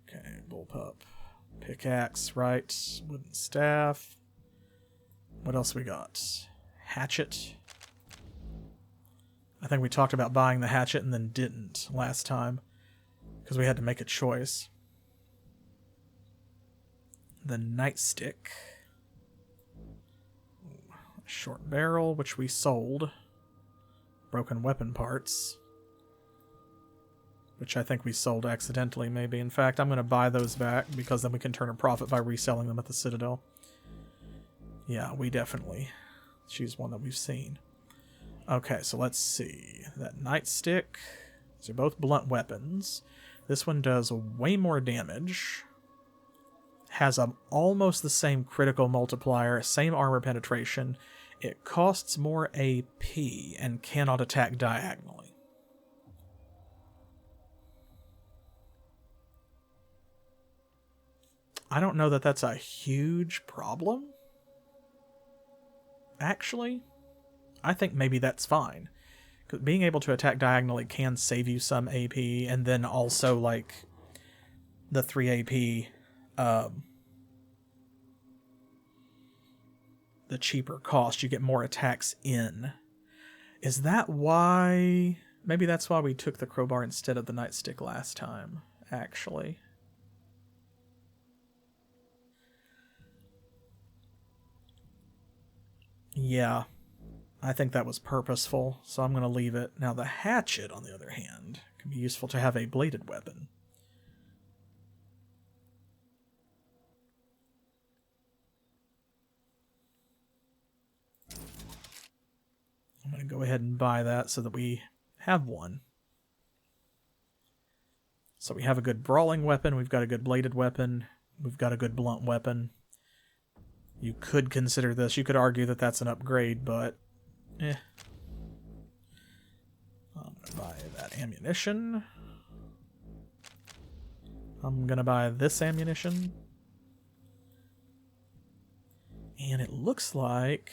Okay, bullpup. Pickaxe, right. Wooden staff. What else we got? Hatchet. I think we talked about buying the hatchet and then didn't last time because we had to make a choice. The nightstick. Short barrel, which we sold. Broken weapon parts, which I think we sold accidentally, maybe. In fact, I'm going to buy those back because then we can turn a profit by reselling them at the Citadel. Yeah, we definitely. She's one that we've seen. Okay, so let's see. That nightstick. These are both blunt weapons. This one does way more damage. Has almost the same critical multiplier, same armor penetration. It costs more AP and cannot attack diagonally. I don't know that that's a huge problem. Actually, I think maybe that's fine. 'Cause being able to attack diagonally can save you some AP, and then also, like, the 3 AP, the cheaper cost, you get more attacks in. Is that why... Maybe that's why we took the crowbar instead of the nightstick last time, actually. Yeah, I think that was purposeful, so I'm going to leave it. Now the hatchet, on the other hand, can be useful to have a bladed weapon. going to go ahead and buy that so that we have one. So we have a good brawling weapon, we've got a good bladed weapon, we've got a good blunt weapon. You could consider this, you could argue that that's an upgrade, but I'm going to buy that ammunition. I'm going to buy this ammunition. And it looks like...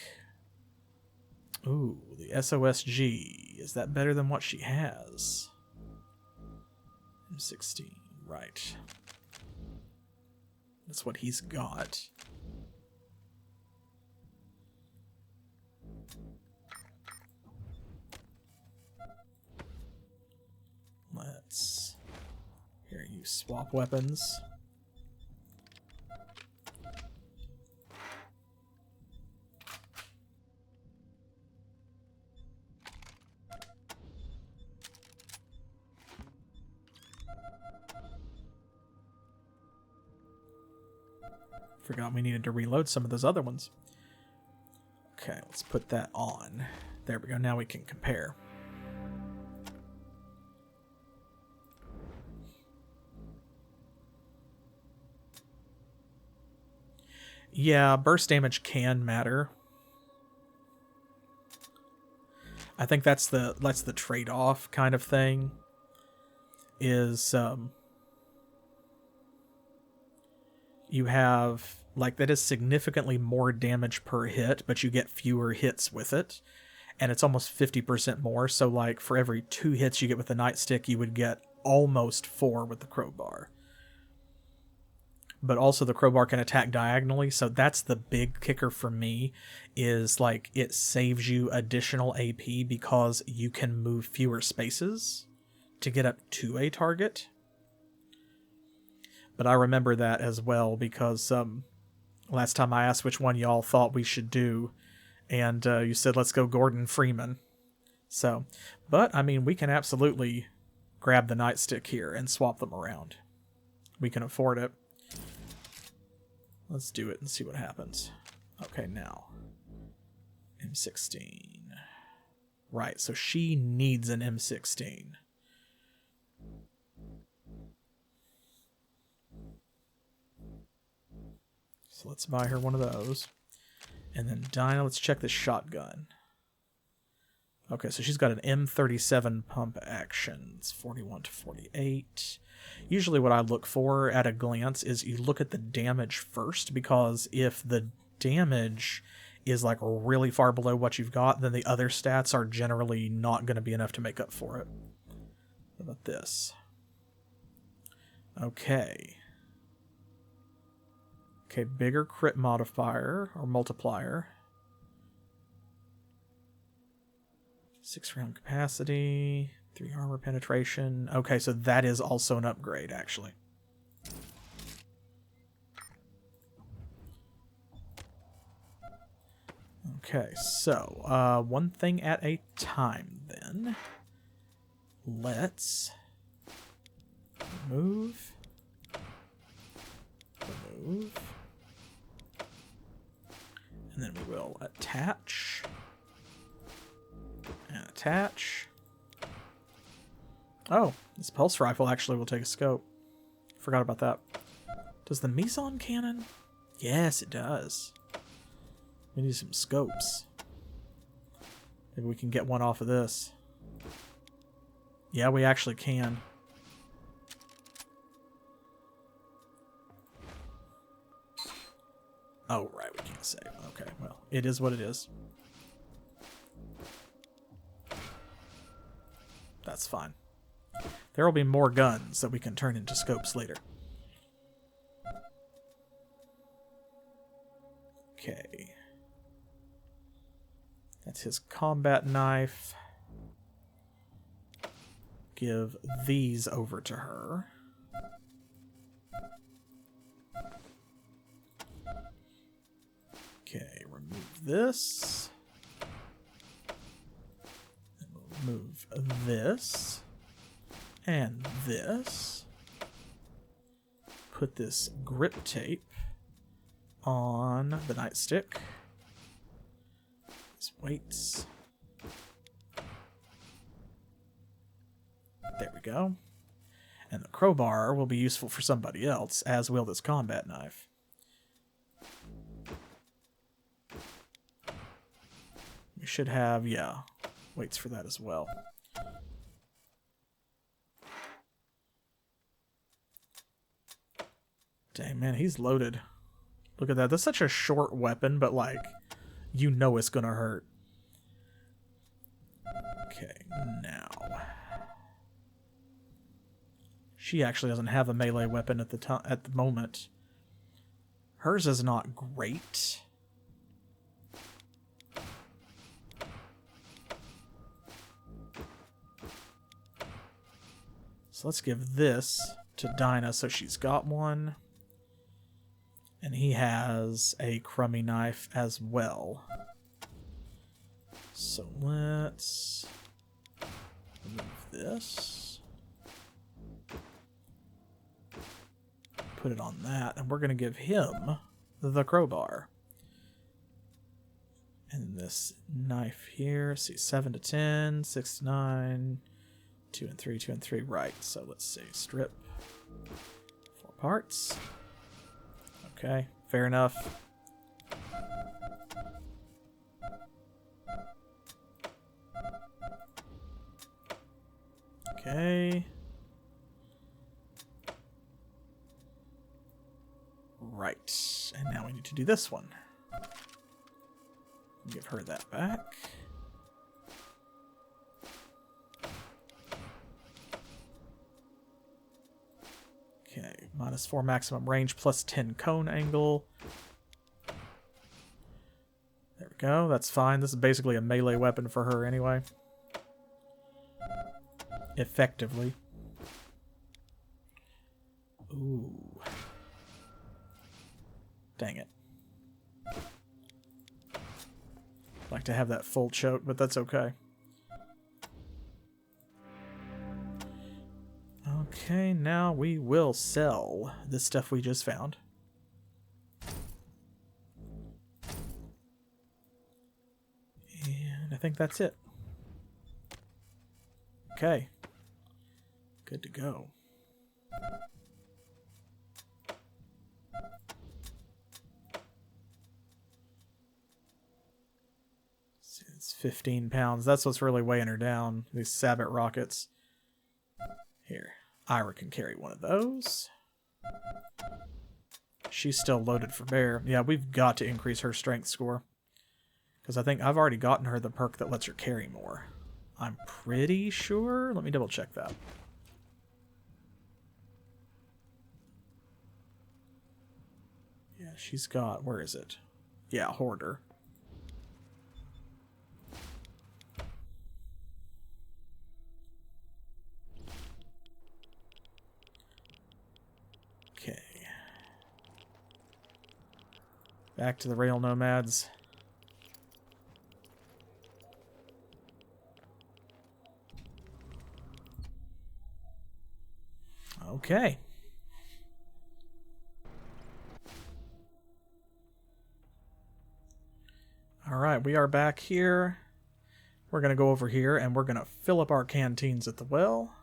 Ooh, the SOSG. Is that better than what she has? M16, right. That's what he's got. Let's... Here, you swap weapons. Forgot we needed to reload some of those other ones. Okay, let's put that on. There we go, now we can compare. Yeah, burst damage can matter. I think that's the trade-off kind of thing. Is you have, like, that is significantly more damage per hit, but you get fewer hits with it. And it's almost 50% more, so like for every 2 hits you get with the nightstick, you would get almost 4 with the crowbar. But also the crowbar can attack diagonally, so that's the big kicker for me, is like it saves you additional AP because you can move fewer spaces to get up to a target. But I remember that as well because last time I asked which one y'all thought we should do, and you said let's go Gordon Freeman. So, but I mean, we can absolutely grab the nightstick here and swap them around. We can afford it. Let's do it and see what happens. Okay, now. M16. Right, so she needs an M16. So let's buy her one of those. And then Dinah, let's check this shotgun. Okay, so she's got an M37 pump action. It's 41 to 48. Usually what I look for at a glance is you look at the damage first, because if the damage is like really far below what you've got, then the other stats are generally not going to be enough to make up for it. What about this? Okay. Okay, bigger crit modifier or multiplier. 6 round capacity, 3 armor penetration. Okay, so that is also an upgrade, actually. Okay, so one thing at a time then. Let's remove. And then we will attach. And attach. Oh, this pulse rifle actually will take a scope. Forgot about that. Does the Meson cannon? Yes, it does. We need some scopes. Maybe we can get one off of this. Yeah, we actually can. Oh, right, we can't save. Okay, well, it is what it is. That's fine. There will be more guns that we can turn into scopes later. Okay. That's his combat knife. Give these over to her. Okay, remove this. And we'll remove this. And this. Put this grip tape on the nightstick. These weights. we go. And the crowbar will be useful for somebody else, as will this combat knife. We should have, yeah, weights for that as well. Dang, man, he's loaded. Look at that. That's such a short weapon, but, like, you know it's gonna hurt. Okay, now... She actually doesn't have a melee weapon at the moment. Hers is not great. So let's give this to Dinah so she's got one. And he has a crummy knife as well. So let's remove this. Put it on that, and we're going to give him the crowbar. And this knife here, see, 7 to 10, 6 to 9, 2 and 3, 2 and 3, right. So let's see, strip 4 parts. Okay, fair enough. Okay. Right, and now we need to do this one. Give her that back. Okay, -4 maximum range, plus 10 cone angle. There we go, that's fine. This is basically a melee weapon for her anyway. Effectively. Ooh. Dang it. Like to have that full choke, but that's okay. Okay, now we will sell this stuff we just found. And I think that's it. Okay. Good to go. It's 15 pounds. That's what's really weighing her down. These Sabbat rockets. Here. Ira can carry one of those. She's still loaded for bear. Yeah, we've got to increase her strength score. Because I think I've already gotten her the perk that lets her carry more. I'm pretty sure. Let me double check that. Yeah, she's got... Where is it? Yeah, Hoarder. Okay. Back to the Rail Nomads. Okay. All right, we are back here. We're going to go over here and we're going to fill up our canteens at the well.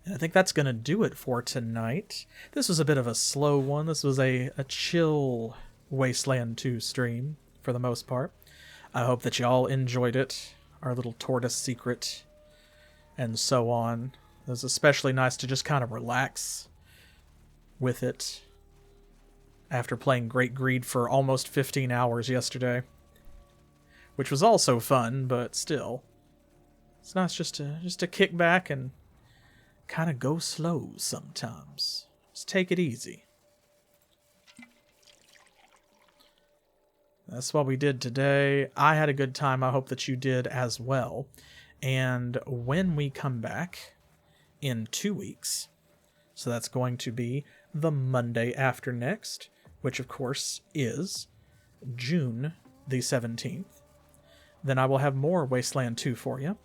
And I think that's going to do it for tonight. This was a bit of a slow one. This was a chill Wasteland 2 stream for the most part. I hope that y'all enjoyed it. Our little tortoise secret and so on. It was especially nice to just kind of relax with it after playing Great Greed for almost 15 hours yesterday. Which was also fun, but still. It's nice just to kick back and kind of go slow sometimes. Just take it easy. That's what we did today. I had a good time. I hope that you did as well. And when we come back in 2 weeks, so that's going to be the Monday after next, which of course is June the 17th, then I will have more Wasteland 2 for you,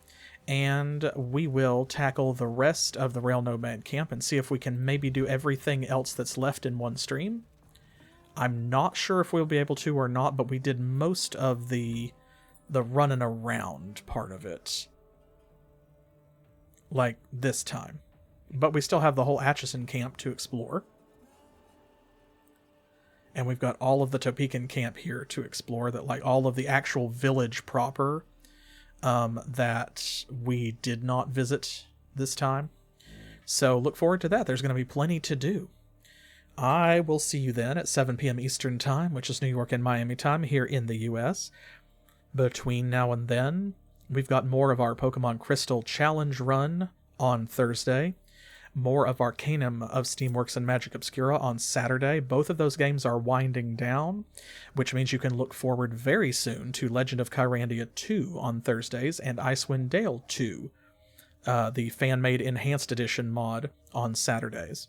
and we will tackle the rest of the Rail Nomad camp and see if we can maybe do everything else that's left in one stream. I'm not sure if we'll be able to or not, but we did most of the running around part of it like this time. But we still have the whole Atchison camp to explore. And we've got all of the Topekan camp here to explore, that like all of the actual village proper that we did not visit this time. So look forward to that. There's going to be plenty to do. I will see you then at 7 p.m. Eastern Time, which is New York and Miami time here in the US. Between now and then, we've got more of our Pokemon Crystal Challenge run on Thursday. More of Arcanum of Steamworks and Magic Obscura on Saturday. Both of those games are winding down, which means you can look forward very soon to Legend of Kyrandia 2 on Thursdays and Icewind Dale 2, the fan-made Enhanced Edition mod, on Saturdays.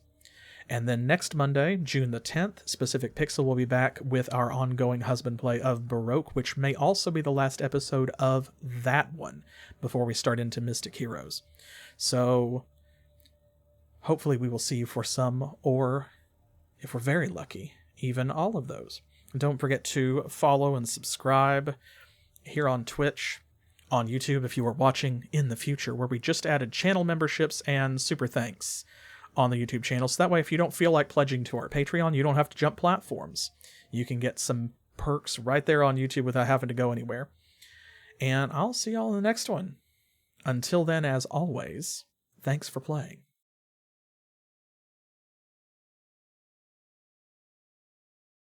And then next Monday, June the 10th, Specific Pixel will be back with our ongoing husband play of Baroque, which may also be the last episode of that one before we start into Mystic Heroes. So hopefully we will see you for some, or if we're very lucky, even all of those. Don't forget to follow and subscribe here on Twitch, on YouTube if you are watching in the future, where we just added channel memberships and super thanks on the YouTube channel. So that way, if you don't feel like pledging to our Patreon, you don't have to jump platforms. You can get some perks right there on YouTube without having to go anywhere. And I'll see y'all in the next one. Until then, as always, thanks for playing.